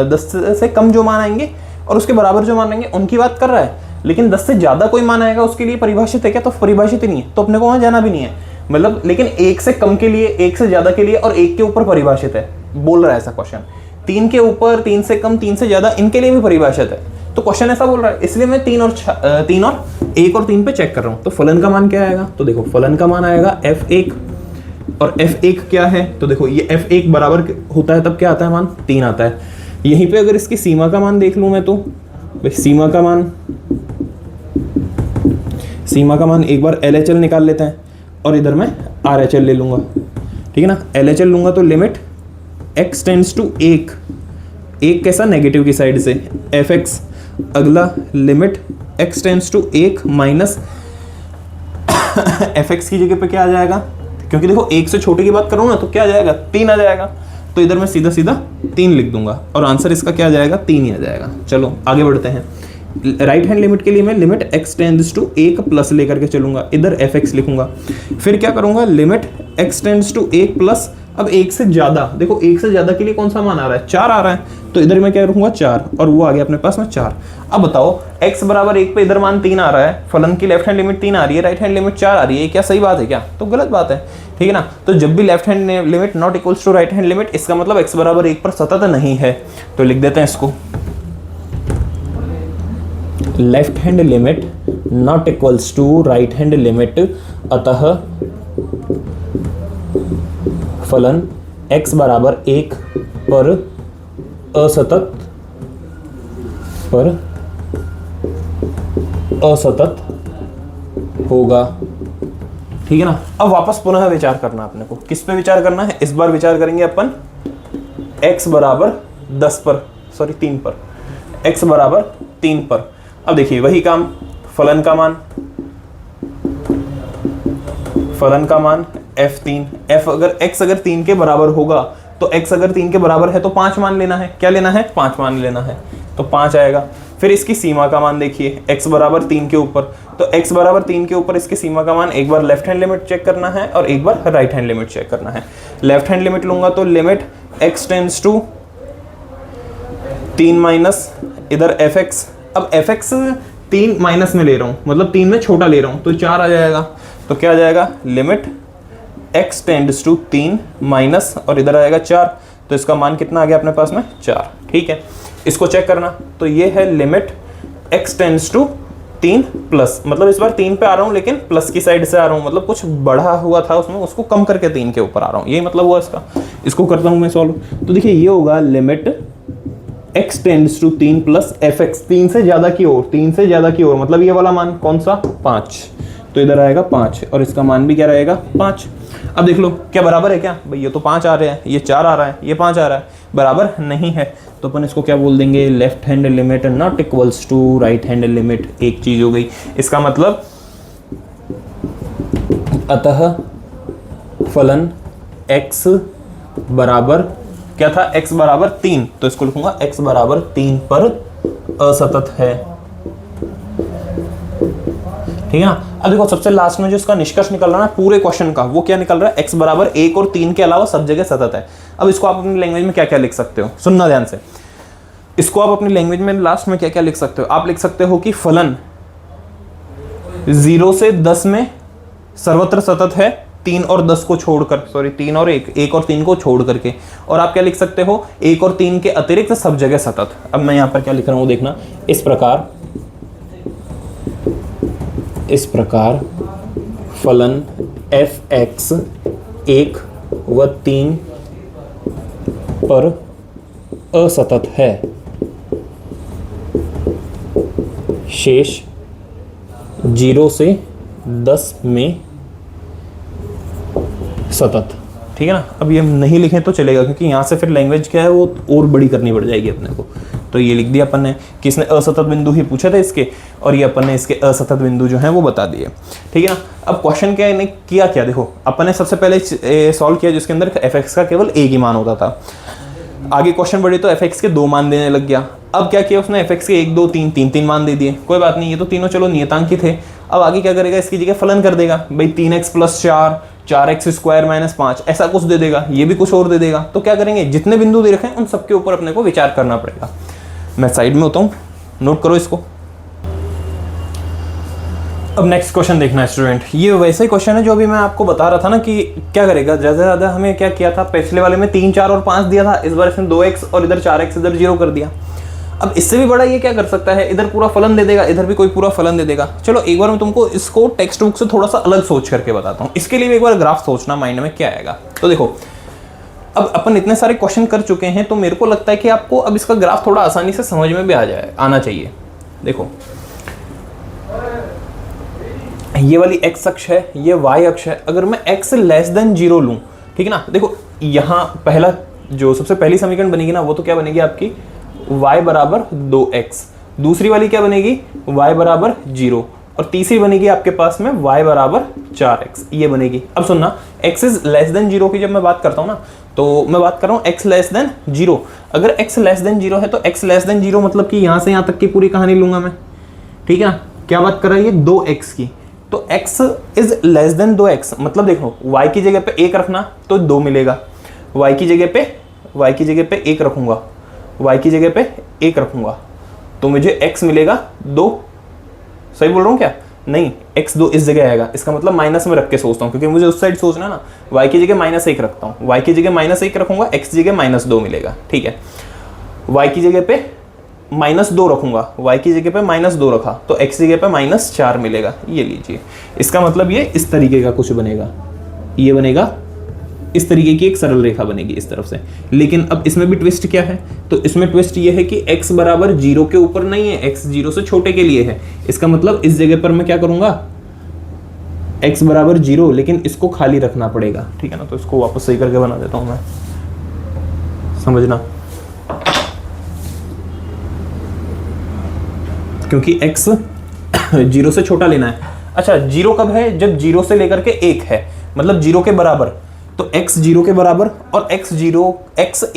10 से कम जो मान आएंगे और उसके बराबर जो मान आएंगे उनकी बात कर रहा है, लेकिन 10 से ज्यादा कोई मान आएगा उसके लिए परिभाषित है क्या, तो परिभाषित ही नहीं है, तो अपने को वहां जाना भी नहीं है। मतलब लेकिन 1 से कम के लिए, 1 से ज्यादा के लिए और 1 के ऊपर परिभाषित है, बोल रहा है ऐसा क्वेश्चन। 3 के ऊपर, 3 से कम, 3 से ज्यादा, इनके लिए भी परिभाषित है, तो क्वेश्चन ऐसा बोल रहा है, इसलिए मैं 1 और 3 पे चेक कर रहा हूं। तो फलन का मान क्या आएगा, तो देखो फलन का मान आएगा f1, और f1 क्या है, तो देखो ये f1 बराबर होता है तब क्या आता है मान, 3 आता है। यहीं पे अगर इसकी सीमा का मान देख लूं मैं, तो सीमा का मान एक बार LHL निकाल लेते हैं और इधर मैं RHL ले लूंगा, ठीक है ना। LHL लूंगा तो लिमिट x टेंड्स टू 1 कैसा, नेगेटिव की साइड से, fx, अगला limit x tends to 1 minus fx की जगह पे क्या आ जाएगा, क्योंकि देखो 1 से छोटे की बात करूँ ना तो क्या आ जाएगा, 3 आ जाएगा, तो इधर मैं सीधा 3 लिख दूंगा और आंसर इसका क्या आ जाएगा, 3 ही आ जाएगा। चलो आगे बढ़ते हैं। राइट हैंड लिमिट के लिए मैं limit x tends to 1 plus लेकर के चलूंगा, इधर fx लिखूंगा। फिर क्या करूंगा, limit x tends to 1 plus, अब 1 से ज्यादा, देखो 1 से ज्यादा के लिए कौन सा मान आ रहा है, 4 आ रहा है, तो इधर मैं क्या रखूंगा 4, और वो आ गया अपने पास में 4। अब बताओ x बराबर 1 पे इधर मान 3 आ रहा है, फलन की लेफ्ट हैंड लिमिट 3 आ रही है, राइट हैंड लिमिट 4 आ रही है, क्या सही बात है क्या, तो गलत बात है, ठीक है ना। तो जब भी left hand limit not equals to right hand limit, इसका मतलब x बराबर 1 पर सतत नहीं है, तो लिख देते हैं इसको, left hand limit not equals to right hand limit, अतः फलन x बराबर 1 पर असतत होगा, ठीक है ना। अब वापस पुनः विचार करना अपने को, किस पे विचार करना है, इस बार विचार करेंगे अपन x बराबर 10 पर, सॉरी 3 पर, x बराबर 3 पर। अब देखिए वही काम, फलन का मान f3, x अगर 3 के बराबर होगा तो x अगर 3 के बराबर है तो 5 मान लेना है, क्या लेना है, 5 मान लेना है, तो 5 आएगा। फिर इसकी सीमा का मान देखिए, x बराबर 3 के ऊपर, तो x बराबर 3 के ऊपर इसकी सीमा का मान एक बार लेफ्ट हैंड लिमिट चेक करना है और एक बार राइट हैंड लिमिट चेक करना है। लेफ्ट हैंड लिमिट लूंगा तो limit x tends to 3 minus इधर fx, अब fx 3 माइनस में ले रहा हूं, मतलब 3 में छोटा ले रहा हूं, तो 4 आ जाएगा, तो क्या आ जाएगा, limit x tends to 3 minus और इधर आएगा 4, तो इसका मान कितना आ गया अपने पास में 4, ठीक है। इसको चेक करना, तो ये है limit x tends to 3 plus, मतलब इस बार 3 पे आ रहा हूँ लेकिन प्लस की साइड से आ रहा हूँ, मतलब कुछ बढ़ा हुआ था उसमें, उसको कम करके 3 के ऊपर आ रहा हूँ, यही मतलब हुआ इसका। इसको करता हूँ मैं सॉल्व, तो देखिए ये होगा limit x tends to 3 plus fx, 3 से ज्यादा की ओर, 3 से ज्यादा की ओर, मतलब ये वाला मान कौन सा 5, तो इधर आएगा 5 और इसका मान भी क्या रहेगा 5। अब देख लो क्या बराबर है क्या भाई, ये तो 5 आ रहे हैं, ये 4 आ रहा है, ये 5 आ रहा है, बराबर नहीं है, तो अपन इसको क्या बोल देंगे, left hand limit not equals to right hand limit, एक चीज हो गई। इसका मतलब अतः फलन x बराबर क्या था, x बराबर 3, तो इसको लिखूंगा x बराबर 3 पर असतत है, ठीक है ना। अब देखो सबसे लास्ट में जो इसका निष्कर्ष निकल रहा है पूरे क्वेश्चन का, वो क्या निकल रहा है, x बराबर 1 और 3 के अलावा सब जगह सतत है। अब इसको आप अपनी लैंग्वेज में क्या क्या लिख सकते हो, सुनना ध्यान से, इसको आप अपनी लैंग्वेज में लास्ट में क्या क्या लिख सकते हो, आप लिख सकते हो कि फलन 0 से 10 में सर्वत्र सतत है, 3 और 10 को छोड़कर, सॉरी 3 और 1 और 3 को छोड़ करके, और आप क्या लिख सकते हो 1 और 3 के अतिरिक्त सब जगह सतत। अब मैं यहां पर क्या लिख रहा हूं देखना, इस प्रकार फलन fx 1 व 3 पर असतत है, शेष 0 से 10 में सतत, ठीक है ना। अब ये नहीं लिखें तो चलेगा, क्योंकि यहाँ से फिर लैंग्वेज क्या है वो और बड़ी करनी पड़ जाएगी अपने को। तो ये लिख दिया अपन ने कि इसने असतत बिंदु ही पूछे थे इसके, और ये अपन ने इसके असतत बिंदु जो हैं वो बता दिए, ठीक है ना। अब क्वेश्चन क्या है किया क्या, देखो अपन ने सबसे पहले सॉल्व किया जिसके अंदर fx का केवल एक ही मान होता था, आगे क्वेश्चन बढ़े तो fx के 2 मान देने लग गया। अब क्या किया उसने, fx के 1 2 3 3 मान दे दिए, कोई बात नहीं, ये तो तीनों चलो नियतांक ही थे। अब आगे क्या करेगा, इसकी जगह फलन कर देगा भाई, 3x plus 4 4x square minus 5 ऐसा कुछ दे देगा, ये भी कुछ और दे देगा। तो क्या करेंगे, जितने बिंदु दे रखे हैं उन सबके ऊपर अपने को विचार करना पड़ेगा। मैं साइड में होता हूँ, नोट करो इसको। अब नेक्स्ट क्वेश्चन देखना है स्टूडेंट, ये वैसे ही क्वेश्चन है जो अभी मैं आपको बता रहा था ना कि क्या करेगा, ज़्यादा से ज़्यादा हमें क्या किया था, पिछले वाले में 3 4 और 5 दिया था, इस बार इसने 2x और इधर 4x इधर 0 कर दिया। अब इससे भी बड़ा ये क्या कर सकता है, इधर पूरा फलन दे देगा, इधर भी कोई पूरा फलन दे देगा। चलो एक बार मैं तुमको इसको टेक्स्ट बुक से थोड़ा सा अलग सोच करके बताता हूँ। इसके लिए भी एक बार ग्राफ सोचना माइंड में क्या आएगा। तो देखो अब अपन इतने सारे क्वेश्चन कर चुके हैं, तो मेरे को लगता है कि आपको अब इसका ग्राफ थोड़ा आसानी से समझ में भी आना चाहिए। देखो ये वाली x अक्ष है, ये y अक्ष है। अगर मैं x लेस देन 0 लूं, ठीक है ना, देखो यहाँ पहला जो सबसे पहली समीकरण बनेगी ना, वो तो क्या बनेगी आपकी y बराबर 2x, दूसरी वाली क्या बनेगी y बराबर 0, और तीसरी बनेगी आपके पास में y बराबर 4x, ये बनेगी। अब सुनना, x इज लेस देन 0 की जब मैं बात करता हूँ ना, तो मैं बात कर रहा हूँ x लेस देन 0। अगर x लेस देन 0 है तो x लेस देन 0 मतलब कि यहाँ से यहाँ तक की पूरी कहानी लूंगा मैं, ठीक है ना। क्या बात कर रहा है ये 2x की, तो x is less than 2x, मतलब देखो y की जगह पे 1 रखना तो 2 मिलेगा, y की जगह पे 1 रखूंगा, y की जगह पे 1 रखूंगा तो मुझे x मिलेगा 2। सही बोल रहा हूँ क्या, नहीं x2 इस जगह आएगा, इसका मतलब माइनस में रख के सोचता हूँ, क्योंकि मुझे उस साइड सोचना है ना। y की जगह -1 रखता हूँ, y की जगह -1 रखूंगा, x की जगह -2 मिलेगा, ठीक है। y की जगह पे -2 रखूंगा, y की जगह पे -2 रखा तो x की जगह पे -4 मिलेगा, ये लीजिए। इसका मतलब ये इस तरीके का कुछ बनेगा, ये बनेगा इस तरीके की एक सरल रेखा बनेगी इस तरफ से। लेकिन अब इसमें भी ट्विस्ट क्या है, तो इसमें ट्विस्ट ये है कि x बराबर 0 के ऊपर नहीं है, x 0 से छोटे के लिए है। इसका मतलब इस जगह पर मैं क्या करूंगा, x बराबर 0, लेकिन इसको खाली रखना पड़ेगा, ठीक है ना। तो इसको वापस सही करके बना देता हूं मैं, समझना, क्योंकि x 0 से छोटा लेना है। अच्छा 0 कब है, जब 0 से लेकर के 1 है, मतलब 0 के बराबर, तो x 0 के बराबर और x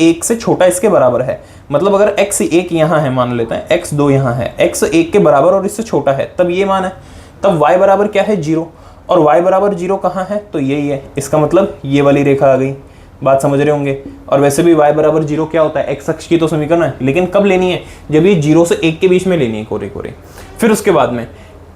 1 से छोटा इसके बराबर है। मतलब अगर x 1 यहाँ है, मान लेते हैं x 2 यहाँ है, x 1 के बराबर और इससे छोटा है, तब ये मान है, तब y बराबर क्या है 0, और y बराबर 0 कहाँ है, तो यही है। इसका मतलब ये वाली रेखा आ गई, बात समझ रहे होंगे। और वैसे भी y बराबर 0 क्या होता है, x अक्ष की तो समीकरण है, लेकिन कब लेनी है, जब ये 0 से 1 के बीच में लेनी है, कोरे कोरे। फिर उसके बाद में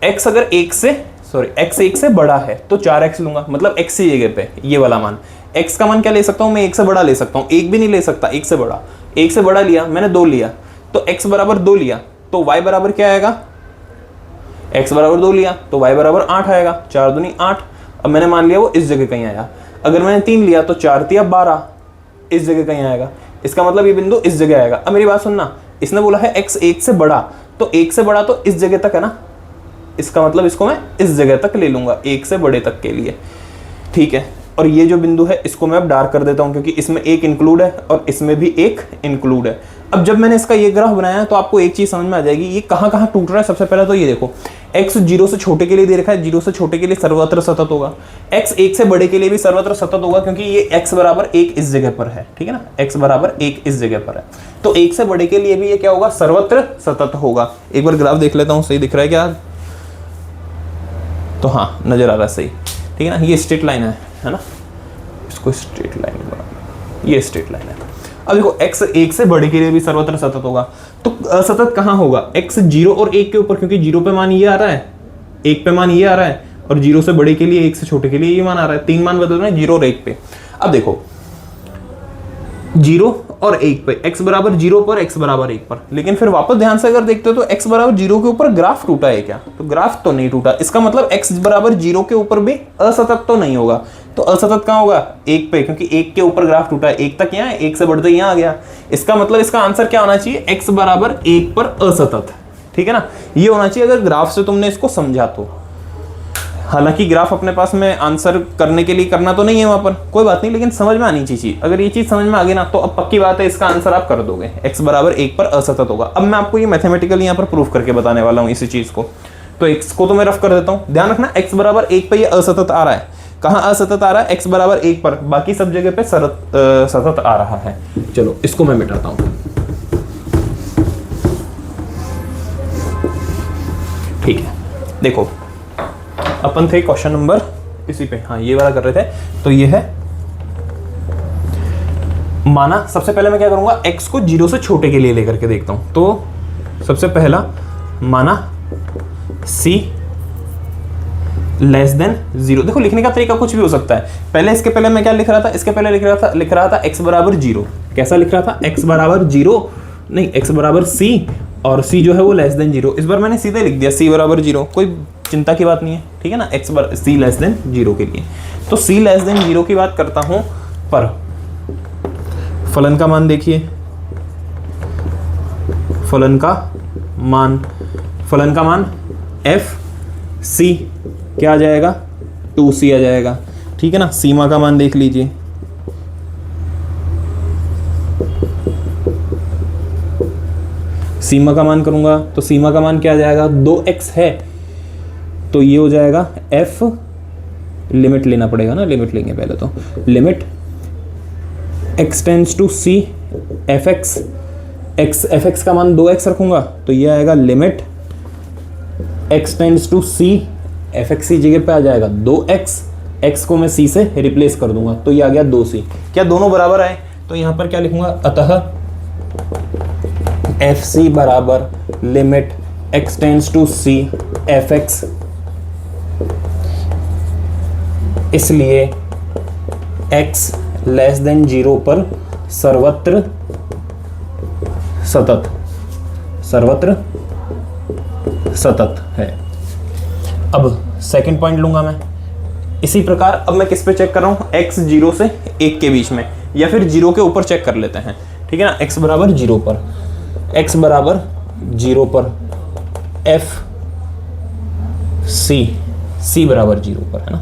x अगर x 1 से बड़ा है तो 4x लूंगा, मतलब x की जगह पे ये वाला मान, x का मान क्या ले सकता हूं मैं, 1 से बड़ा ले सकता हूं, 1 भी नहीं ले सकता, 1 से बड़ा। 1 से बड़ा लिया मैंने, 2 लिया, तो x बराबर 2 लिया तो y बराबर क्या आएगा, x बराबर 2 लिया तो y बराबर 8 आएगा, 4 दूनी 8। अब मैंने मान लिया वो इस जगह कहीं आया। अगर मैंने 3 लिया तो 4 तिया 12 इस जगह कहीं आएगा, इसका मतलब ये बिंदु इस जगह आएगा। अब मेरी बात सुनना, इसने बोला है x 1 से बड़ा, तो 1 से बड़ा तो इस जगह तक है ना, इसका मतलब इसको मैं इस जगह तक ले लूंगा 1 से बड़े तक के लिए, ठीक है। और ये जो बिंदु है इसको मैं अब डार्क कर देता हूं क्योंकि इसमें एक इंक्लूड है और इसमें भी एक इंक्लूड है। अब जब मैंने इसका ये ग्राफ बनाया तो आपको एक चीज समझ में आ जाएगी ये कहां कहां टूट रहा है। सबसे पहले तो ये देखो, x 0 से छोटे के लिए दे रखा है, 0 से छोटे के लिए सर्वत्र सतत होगा, x 1 से बड़े के लिए भी सर्वत्र सतत होगा क्योंकि ये x बराबर 1 इस जगह पर है, ठीक है ना, x बराबर 1 इस जगह पर है, तो 1 से बड़े के लिए भी ये क्या होगा, सर्वत्र सतत होगा। एक बार ग्राफ देख लेता हूं, सही दिख रहा है क्या, तो हाँ नजर आ रहा है सही, ठीक है ना। ये स्ट्रेट लाइन है ना, इसको स्ट्रेट लाइन बना, ये स्ट्रेट लाइन है। अब देखो x 1 से बड़े के लिए भी सर्वत्र सतत होगा, तो असतत कहाँ होगा, x 0 और 1 के ऊपर, क्योंकि 0 पे मान ये आ रहा है, 1 पे मान ये आ रहा है, और 0 से बड़े के लिए 1 से छोटे के लिए ये मान आ रहा है, 3 मान बदल रहे हैं 0 और 1 पे। अब देखो 0 और 1 पे, x बराबर 0 पर, x बराबर 1 पर, लेकिन फिर वापस ध्यान से अगर देखते हो तो x बराबर 0 के ऊपर ग्राफ टूटा है क्या, तो ग्राफ तो नहीं टूटा, इसका मतलब x बराबर 0 के ऊपर भी असतत तो नहीं होगा। तो असतत कहाँ होगा, 1 पे, क्योंकि 1 के ऊपर ग्राफ टूटा है, 1 तक यहाँ है, 1 से बढ़ते यहाँ आ गया, इसका मतलब इसका आंसर क्या होना चाहिए, x बराबर 1 पर असतत, ठीक है ना, ये होना चाहिए अगर ग्राफ से तुमने इसको समझा तो। हालांकि ग्राफ अपने पास में आंसर करने के लिए करना तो नहीं है वहां पर, कोई बात नहीं, लेकिन समझ में आनी चाहिए। अगर ये चीज समझ में आ गई ना तो अब पक्की बात है इसका आंसर आप कर दोगे, x बराबर 1 पर असतत होगा। अब मैं आपको ये मैथमेटिकली यहाँ पर प्रूफ करके बताने वाला हूँ इसी चीज को, तो x को तो मैं रफ कर देता हूँ। ध्यान रखना x बराबर 1 पर ये असतत आ रहा है, कहाँ असतत आ रहा है, x बराबर 1 पर, बाकी सब जगह पे सतत आ रहा है। चलो इसको मैं मिटाता हूँ, ठीक है। देखो अपन थे क्वेश्चन नंबर इसी पे, हाँ ये वाला कर रहे थे, तो ये है माना, सबसे पहले मैं क्या करूंगा, x को 0 से छोटे के लिए लेकर के देखता हूं। तो सबसे पहला माना c लेस देन 0। देखो लिखने का तरीका कुछ भी हो सकता है, पहले इसके पहले मैं क्या लिख रहा था, इसके पहले लिख रहा था x बराबर 0। कैसा लिख रहा था, x बराबर 0 नहीं, x बराबर c, और c जो है वो लेस देन 0। इस बार मैंने सीधे लिख दिया c बराबर 0, कोई चिंता की बात नहीं है, ठीक है ना, c लेस देन 0 के लिए। तो c लेस देन 0 की बात करता हूं, पर फलन का मान देखिए, फलन का मान f c क्या आ जाएगा, 2c आ जाएगा, ठीक है ना। सीमा का मान देख लीजिए, सीमा का मान करूंगा तो सीमा का मान क्या आ जाएगा, 2x है, तो ये हो जाएगा f, लिमिट लेना पड़ेगा ना, लिमिट लेंगे पहले, तो limit x tends to c fx का मान 2x रखूंगा तो ये आएगा limit x tends to c fx की जगह पे आ जाएगा 2x, x को मैं c से रिप्लेस कर दूंगा तो ये आ गया 2c। क्या दोनों बराबर आए, तो यहां पर क्या लिखूंगा, अतः fc बराबर limit x tends to c fx, इसलिए x लेस देन 0 पर सर्वत्र सतत है। अब सेकंड पॉइंट लूंगा मैं इसी प्रकार। अब मैं किस पे चेक कर रहा हूं, x 0 से 1 के बीच में, या फिर 0 के ऊपर चेक कर लेते हैं, ठीक है ना। x बराबर 0 पर, x बराबर 0 पर f c बराबर 0 पर, है ना,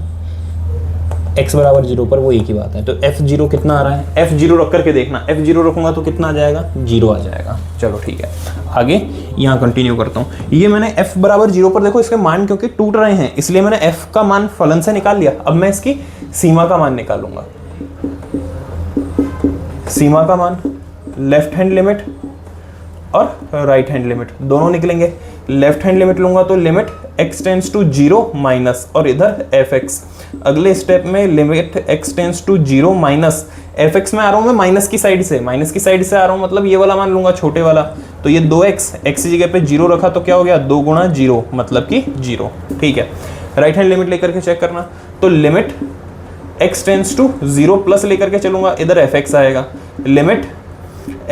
x बराबर 0 पर वो एक ही बात है। तो f0 कितना आ रहा है, f0 रख करके देखना, f0 रखूंगा तो कितना आ जाएगा, 0 आ जाएगा। चलो ठीक है, आगे यहाँ कंटिन्यू करता हूँ। ये मैंने f बराबर 0 पर, देखो इसके मान क्योंकि टूट रहे हैं इसलिए मैंने f का मान फलन से निकाल लिया। अब मैं इसकी सीमा का मान निकालूंगा, सीमा का मान लेफ्ट हैंड लिमिट और राइट हैंड लिमिट दोनों निकलेंगे। लेफ्ट हैंड लिमिट लूंगा तो limit x tends to 0 minus, और इधर fx। अगले स्टेप में limit x tends to 0 minus fx में आ रहा हूं मैं माइनस की साइड से, आ रहा हूं, मतलब ये वाला मान लूंगा छोटे वाला, तो ये 2x, x की जगह पे 0 रखा तो क्या हो गया, 2 गुणा 0 मतलब कि 0, ठीक है। राइट हैंड लिमिट लेकर के चेक करना, तो limit x tends to 0 plus लेकर के चलूंगा, इधर fx आएगा, limit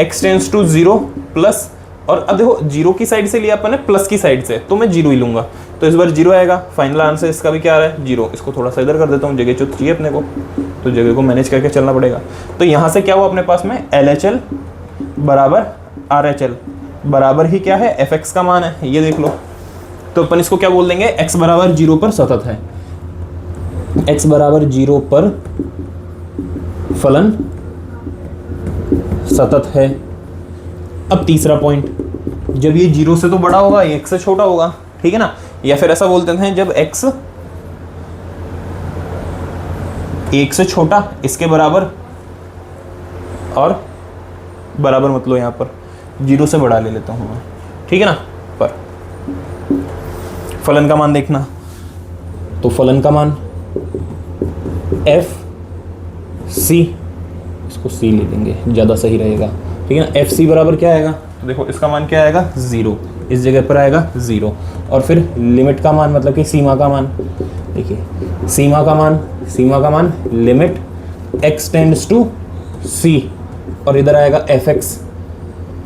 x tends to 0 plus और अब देखो जीरो की साइड से लिया अपन ने प्लस की साइड से, तो मैं जीरो ही लूंगा, तो इस बार जीरो आएगा। फाइनल आंसर इसका भी क्या आ रहा है, जीरो। इसको थोड़ा सा इधर कर देता हूँ, जगह जो चाहिए अपने को, तो जगह को मैनेज करके चलना पड़ेगा। तो यहाँ से क्या हुआ अपने पास में, LHL बराबर RHL बराबर ही क्या है, fx का मान है, ये देख लो। तो अपन इसको क्या बोल देंगे, x बराबर 0 पर सतत है, x बराबर 0 पर फलन सतत है। अब तीसरा पॉइंट, जब ये 0 से तो बड़ा होगा, ये x से छोटा होगा, ठीक है ना। या फिर ऐसा बोलते हैं, जब x 1 से छोटा, इसके बराबर, और बराबर मतलब यहाँ पर 0 से बड़ा ले लेता हूँ मैं, ठीक है ना। पर फलन का मान देखना, तो फलन का मान FC, इसको C ले लेंगे, ज़्यादा सही रहेगा, ठीक है ना। FC बराबर क्या आएगा, तो देखो इसका मान क्या आएगा, 0, इस जगह पर आएगा 0। और फिर लिमिट का मान, मतलब कि सीमा का मान, देखिए सीमा का मान limit x tends to C, और इधर आएगा fx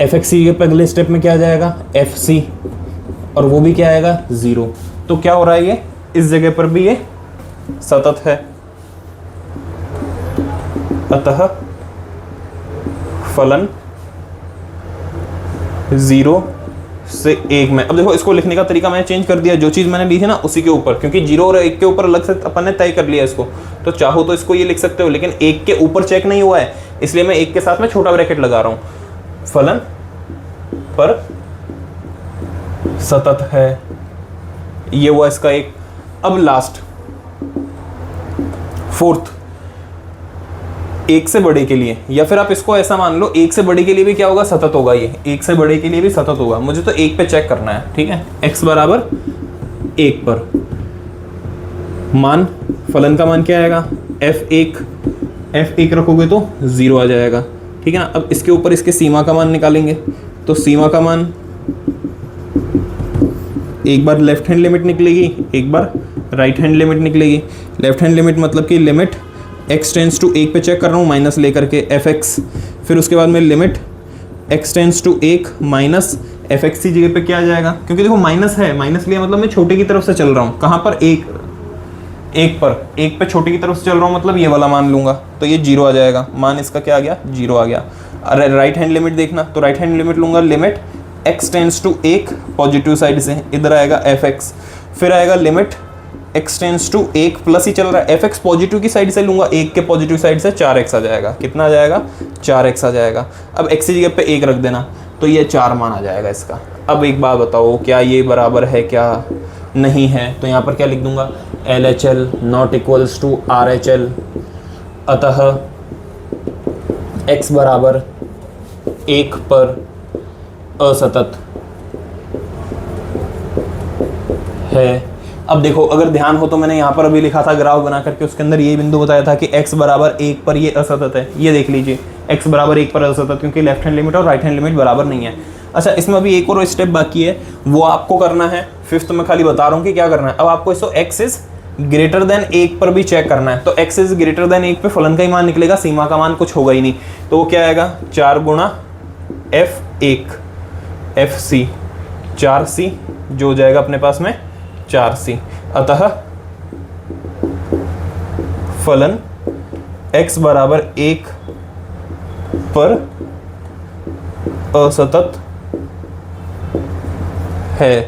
के अगले स्टेप में क्या आ जाएगा, FC, और वो भी क्या आएगा, 0। तो क्या हो रहा है, ये इस जगह पर भी ये सतत है, अतः फलन 0 से 1 में। अब देखो इसको लिखने का तरीका मैंने चेंज कर दिया, जो चीज़ मैंने ली थी ना उसी के ऊपर, क्योंकि 0 और 1 के ऊपर अलग से अपन ने तय कर लिया इसको, तो चाहो तो इसको ये लिख सकते हो, लेकिन 1 के ऊपर चेक नहीं हुआ है, इसलिए मैं 1 के साथ में छोटा ब्रैकेट लगा रहा हूँ। फलन पर सतत है, ये हुआ इसका एक। अब लास्ट फोर्थ, 1 से बड़े के लिए, या फिर आप इसको ऐसा मान लो, 1 से बड़े के लिए भी क्या होगा, सतत होगा, ये 1 से बड़े के लिए भी सतत होगा। मुझे तो 1 पे चेक करना है, ठीक है। x बराबर 1 पर मान, फलन का मान क्या आएगा, f1 रखोगे तो 0 आ जाएगा, ठीक है ना। अब इसके ऊपर इसके सीमा का मान निकालेंगे, तो सीमा का मान एक बार लेफ्ट हैंड लिमिट निकलेगी, एक बार राइट हैंड लिमिट निकलेगी। लेफ्ट हैंड लिमिट मतलब कि लिमिट x टेंड्स टू 1 पे चेक कर रहा हूँ, माइनस लेकर के fx, फिर उसके बाद में limit x tends to 1 minus fx की जगह पे क्या आ जाएगा, क्योंकि देखो माइनस है, माइनस लिया मतलब मैं छोटे की तरफ से चल रहा हूँ, कहाँ पर, 1 पे छोटे की तरफ से चल रहा हूँ, मतलब ये वाला मान लूंगा, तो ये 0 आ जाएगा, मान इसका क्या आ गया, 0 आ गया। अरे राइट हैंड लिमिट देखना, तो राइट हैंड लिमिट लूंगा, limit x tends to 1 positive side से, इधर आएगा fx, फिर आएगा limit x tends to 1 plus ही चल रहा है, fx पॉजिटिव की साइड से लूंगा, 1 के पॉजिटिव साइड से 4x आ जाएगा, कितना आ जाएगा, 4x आ जाएगा। अब x की जगह पे 1 रख देना, तो ये 4 मान आ जाएगा इसका। अब एक बात बताओ, क्या ये बराबर है, क्या नहीं है, तो यहाँ पर क्या लिख दूंगा, LHL not equals to RHL, अतः x बराबर 1 पर असतत है। अब देखो अगर ध्यान हो तो मैंने यहाँ पर अभी लिखा था ग्राफ बना करके, उसके अंदर ये बिंदु बताया था कि x बराबर 1 पर ये असतत है, ये देख लीजिए x बराबर 1 पर असतत, क्योंकि लेफ्ट हैंड लिमिट और राइट हैंड लिमिट बराबर नहीं है। अच्छा, इसमें अभी एक और स्टेप बाकी है, वो आपको करना है, फिफ्थ में खाली बता रहा हूँ कि क्या करना है। अब आपको इसको x इज ग्रेटर देन 1 पर भी चेक करना है, तो x इज ग्रेटर देन 1 पे फलन का ही मान निकलेगा, सीमा का मान कुछ होगा ही नहीं, तो वो क्या आएगा, 4 गुणा f1 fc, 4c जो हो जाएगा अपने पास में 4c, अतः फलन x बराबर 1 पर असतत है,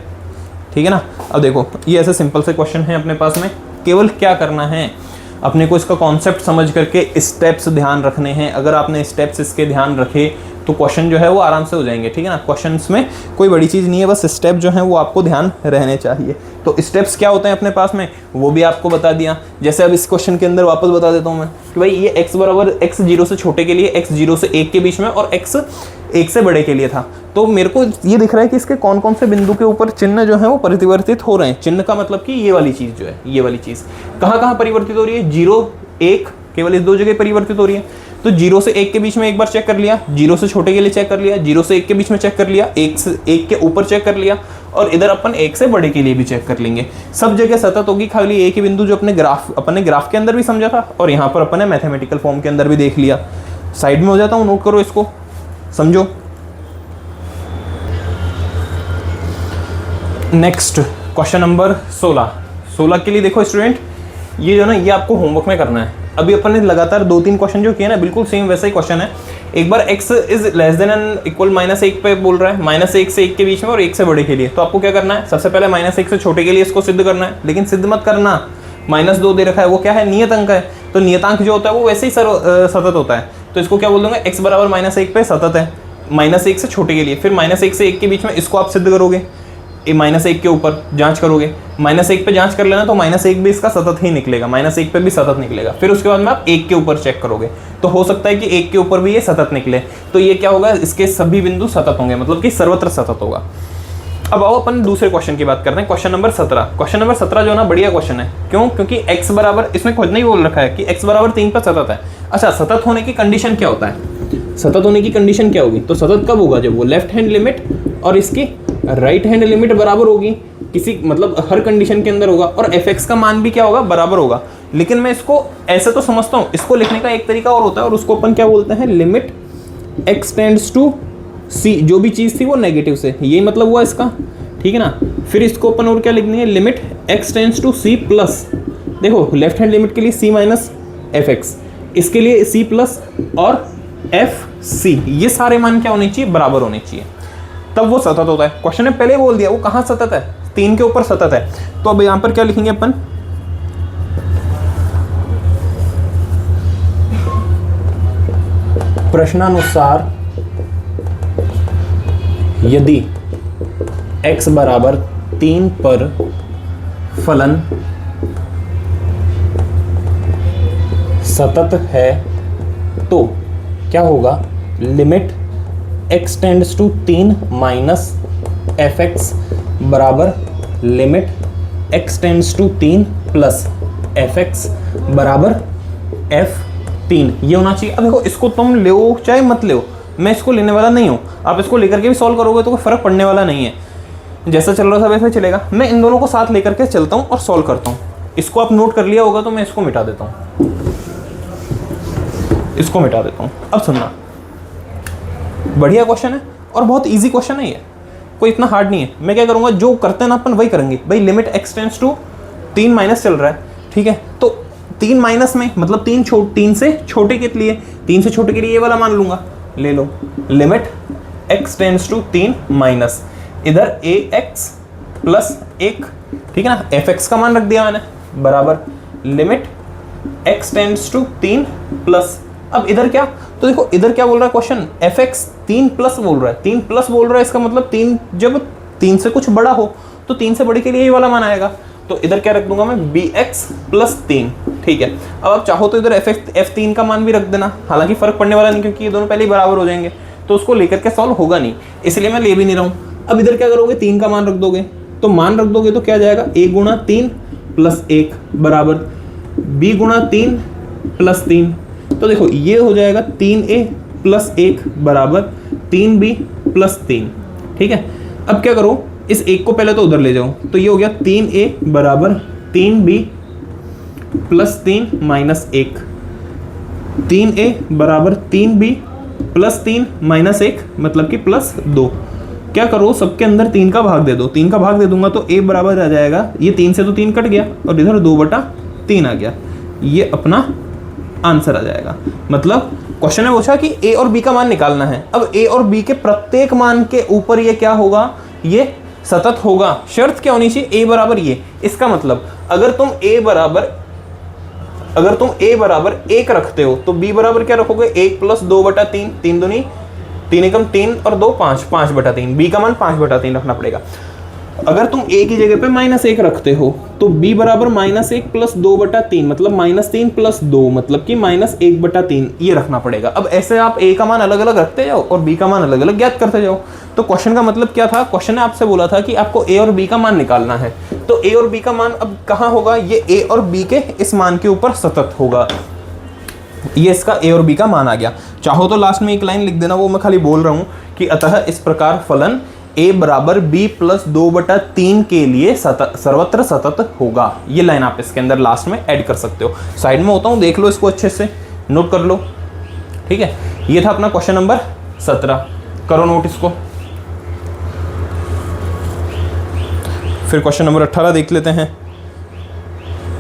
ठीक है ना। अब देखो ये ऐसे सिंपल से क्वेश्चन है अपने पास में, केवल क्या करना है, अपने को इसका कॉन्सेप्ट समझ करके स्टेप्स ध्यान रखने हैं। अगर आपने स्टेप्स इसके ध्यान रखे तो क्वेश्चन जो है वो आराम से हो जाएंगे, ठीक है ना। क्वेश्चंस में कोई बड़ी चीज़ नहीं है, बस स्टेप जो है वो आपको ध्यान रहने चाहिए। तो स्टेप्स क्या होते हैं अपने पास में, वो भी आपको बता दिया। जैसे अब इस क्वेश्चन के अंदर वापस बता देता हूँ मैं कि भाई ये x बराबर x 0 से छोटे के लिए, x 0 से 1 के बीच में, और x 1 से बड़े के लिए था। तो मेरे को ये दिख रहा है कि इसके कौन कौन से बिंदु के ऊपर चिन्ह जो है वो परिवर्तित हो रहे हैं। चिन्ह का मतलब कि ये वाली चीज़ जो है, ये वाली चीज़ कहाँ कहाँ परिवर्तित हो रही है, 0 1 केवल इस दो जगह परिवर्तित हो रही है। तो 0 से 1 के बीच में एक बार चेक कर लिया, 0 से छोटे के लिए चेक कर लिया, 0 से 1 के बीच में चेक कर लिया, 1 से 1 के ऊपर चेक कर लिया, और इधर अपन 1 से बड़े के लिए भी चेक कर लेंगे। सब जगह सतत होगी, खाली एक ही बिंदु जो अपने ग्राफ के अंदर भी समझा था और यहाँ पर अपन ने मैथमेटिकल फॉर्म के अंदर भी देख लिया। साइड में हो जाता हूँ, नोट करो इसको, समझो। नेक्स्ट क्वेश्चन नंबर 16 के लिए देखो स्टूडेंट, ये जो ना ये आपको होमवर्क में करना है। अभी अपन ने लगातार 2-3 क्वेश्चन जो किए ना बिल्कुल सेम वैसा ही क्वेश्चन है। एक बार x is less than and equal -1 पे बोल रहा है, -1 से 1 के बीच में और 1 से बड़े के लिए। तो आपको क्या करना है, सबसे पहले -1 से छोटे के लिए इसको सिद्ध करना है, लेकिन सिद्ध मत करना। -2 दे रखा है, वो क्या है, नियत अंक है। तो नियतांक जो होता है वो वैसे ही सतत होता है। तो इसको क्या बोल दूंगा, x बराबर -1 पे सतत है, -1 से छोटे के लिए। फिर -1 से 1 के बीच में इसको आप सिद्ध करोगे, -1 के ऊपर जांच करोगे, -1 पे जांच कर लेना तो -1 भी इसका सतत ही निकलेगा, -1 पे भी सतत निकलेगा। फिर उसके बाद में आप 1 के ऊपर चेक करोगे, तो हो सकता है कि 1 के ऊपर भी ये सतत निकले। तो ये क्या होगा, इसके सभी बिंदु सतत होंगे, मतलब कि सर्वत्र सतत होगा। अब आओ अपन दूसरे क्वेश्चन की बात करते हैं, क्वेश्चन नंबर 17। क्वेश्चन नंबर 17 जो ना बढ़िया क्वेश्चन है, क्यों, क्योंकि x बराबर, इसमें खुद नहीं बोल रखा है कि x बराबर 3 पर सतत है। अच्छा, सतत होने की कंडीशन क्या होता है, सतत होने की कंडीशन क्या होगी, तो सतत कब होगा, जब वो लेफ्ट हैंड लिमिट और इसकी राइट हैंड लिमिट बराबर होगी, किसी मतलब हर कंडीशन के अंदर होगा, और fx का मान भी क्या होगा, बराबर होगा। लेकिन मैं इसको ऐसे तो समझता हूँ, इसको लिखने का एक तरीका और होता है, और उसको अपन क्या बोलते हैं, limit x tends to c। जो भी चीज़ थी वो नेगेटिव से, यही मतलब हुआ इसका, ठीक है ना। फिर इसको अपन और क्या लिखनी है, limit x tends to c plus, देखो लेफ्ट हैंड लिमिट के लिए c माइनस fx, इसके लिए c प्लस और fc, ये सारे मान क्या होने चाहिए, बराबर होने चाहिए, तब वो सतत होता है। क्वेश्चन ने पहले बोल दिया वो कहाँ सतत है, 3 के ऊपर सतत है। तो अब यहां पर क्या लिखेंगे अपन, प्रश्नानुसार यदि x बराबर 3 पर फलन सतत है तो क्या होगा, limit x tends to 3 minus fx बराबर limit x tends to 3 plus fx बराबर f3, ये होना चाहिए। अब देखो इसको तुम ले चाहे मत ले, मैं इसको लेने वाला नहीं हूँ, आप इसको लेकर के भी सॉल्व करोगे तो कोई फर्क पड़ने वाला नहीं है, जैसा चल रहा था वैसा चलेगा। मैं इन दोनों को साथ लेकर के चलता हूँ और सॉल्व करता हूँ। इसको आप नोट कर लिया होगा तो मैं इसको मिटा देता हूँ, इसको मिटा देता हूँ। अब सुनना, बढ़िया क्वेश्चन है और बहुत इजी क्वेश्चन है ये, कोई इतना हार्ड नहीं है। मैं क्या करूँगा, जो करते हैं ना अपन वही करेंगे। भाई limit x tends to 3 minus चल रहा है, ठीक है, तो 3 माइनस में मतलब 3 से छोटे के लिए, 3 से छोटे के लिए ये वाला मान लूंगा, ले लो, limit x tends to 3 minus, इधर ax प्लस 1, ठीक है ना, fx का मान रख दिया मैंने, बराबर limit x tends to 3 plus. अब इधर क्या, तो देखो इधर क्या बोल रहा है क्वेश्चन, fx 3 प्लस बोल रहा है, 3 प्लस बोल रहा है, इसका मतलब 3 जब 3 से कुछ बड़ा हो तो 3 से बड़े के लिए ये वाला मान आएगा। तो इधर क्या रख दूंगा मैं, bx प्लस 3, ठीक है। अब आप चाहो तो इधर f3 का मान भी रख देना, हालांकि फर्क पड़ने वाला नहीं क्योंकि ये दोनों पहले ही बराबर हो जाएंगे, तो उसको लेकर के सॉल्व होगा नहीं, इसलिए मैं ले भी नहीं रहा हूँ। अब इधर क्या करोगे, 3 का मान रख दोगे, तो मान रख दोगे तो क्या जाएगा, a गुणा 3 प्लस 1 बराबर b गुणा 3 प्लस 3। तो देखो ये हो जाएगा 3a प्लस 1 बराबर 3b प्लस 3, ठीक है। अब क्या करो, इस 1 को पहले तो उधर ले जाओ, तो ये हो गया 3a बराबर 3b प्लस 3 माइनस 1, 3a बराबर 3b प्लस 3 माइनस 1 मतलब कि प्लस 2। क्या करो, सबके अंदर 3 का भाग दे दो, 3 का भाग दे दूंगा तो a बराबर आ जाएगा, ये 3 से तो 3 कट गया और इधर 2/3 आ गया, ये अपना आंसर आ जाएगा। मतलब क्वेश्चन में पूछा कि a और b का मान निकालना है। अब a और b के प्रत्येक मान के ऊपर ये क्या होगा, ये सतत होगा। शर्त क्या होनी चाहिए, a बराबर ये, इसका मतलब अगर तुम a बराबर 1 रखते हो तो b बराबर क्या रखोगे, 1 प्लस 2/3, 3 दूनी 3 एकम 3 और 2 5, 5/3, b का मान 5/3 रखना पड़ेगा। अगर तुम a की जगह पे -1 रखते हो तो b बराबर -1 प्लस 2/3 मतलब -3 प्लस 2 मतलब कि -1/3 ये रखना पड़ेगा। अब ऐसे आप a का मान अलग अलग रखते जाओ और b का मान अलग अलग ज्ञात करते जाओ। तो क्वेश्चन का मतलब क्या था, क्वेश्चन ने आपसे बोला था कि आपको a और b का मान निकालना है, तो a और b का मान अब कहाँ होगा, ये a और b के इस मान के ऊपर सतत होगा, ये इसका a और b का मान आ गया। चाहो तो लास्ट में एक लाइन लिख देना, वो मैं खाली बोल रहा हूँ कि अतः इस प्रकार फलन a बराबर b प्लस 2/3 के लिए सर्वत्र सतत होगा। ये लाइन आप इसके अंदर लास्ट में ऐड कर सकते हो। साइड में होता हूँ, देख लो इसको अच्छे से, नोट कर लो, ठीक है। ये था अपना क्वेश्चन नंबर 17, करो नोट इसको। फिर क्वेश्चन नंबर 18 देख लेते हैं,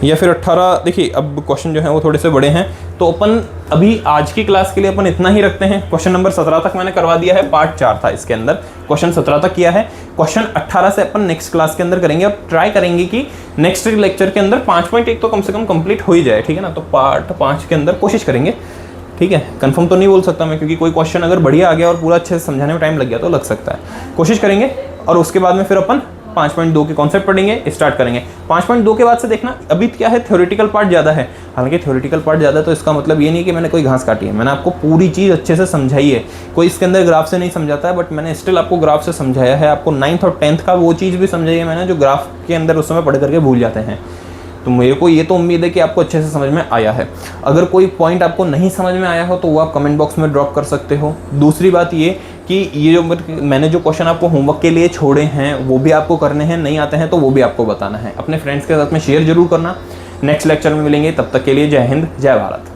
या फिर 18 देखिए, अब क्वेश्चन जो है वो थोड़े से बड़े हैं तो अपन अभी आज की क्लास के लिए अपन इतना ही रखते हैं। क्वेश्चन नंबर 17 तक मैंने करवा दिया है, पार्ट 4 था इसके अंदर, क्वेश्चन 17 तक किया है। क्वेश्चन 18 से अपन नेक्स्ट क्लास के अंदर करेंगे। अब ट्राई करेंगे कि नेक्स्ट लेक्चर के अंदर 5.1 तो कम से कम कंप्लीट हो ही जाए, ठीक है ना। तो पार्ट 5 के अंदर कोशिश करेंगे, ठीक है। कंफर्म तो नहीं बोल सकता मैं, क्योंकि कोई क्वेश्चन अगर बढ़िया आ गया और पूरा अच्छे से समझाने में टाइम लग गया तो लग सकता है। कोशिश करेंगे और उसके बाद में फिर अपन 5.2 के कॉन्सेप्ट पढ़ेंगे, स्टार्ट करेंगे। 5.2 के बाद से देखना अभी क्या है, थ्योरेटिकल पार्ट ज़्यादा है। हालांकि थ्योरेटिकल पार्ट ज़्यादा है तो इसका मतलब ये नहीं कि मैंने कोई घास काटी है, मैंने आपको पूरी चीज़ अच्छे से समझाई है। कोई इसके अंदर ग्राफ से नहीं समझाता है, बट मैंने स्टिल आपको ग्राफ से समझाया है। आपको 9th और 10th का वो चीज़ भी समझाई है मैंने जो ग्राफ के अंदर उस समय पढ़ करके भूल जाते हैं। तो मेरे को ये तो उम्मीद है कि आपको अच्छे से समझ में आया है। अगर कोई पॉइंट आपको नहीं समझ में आया हो तो वो आप कमेंट बॉक्स में ड्रॉप कर सकते हो। दूसरी बात ये कि ये जो मैंने जो क्वेश्चन आपको होमवर्क के लिए छोड़े हैं वो भी आपको करने हैं, नहीं आते हैं तो वो भी आपको बताना है। अपने फ्रेंड्स के साथ में शेयर जरूर करना। नेक्स्ट लेक्चर में मिलेंगे, तब तक के लिए जय हिंद, जय भारत।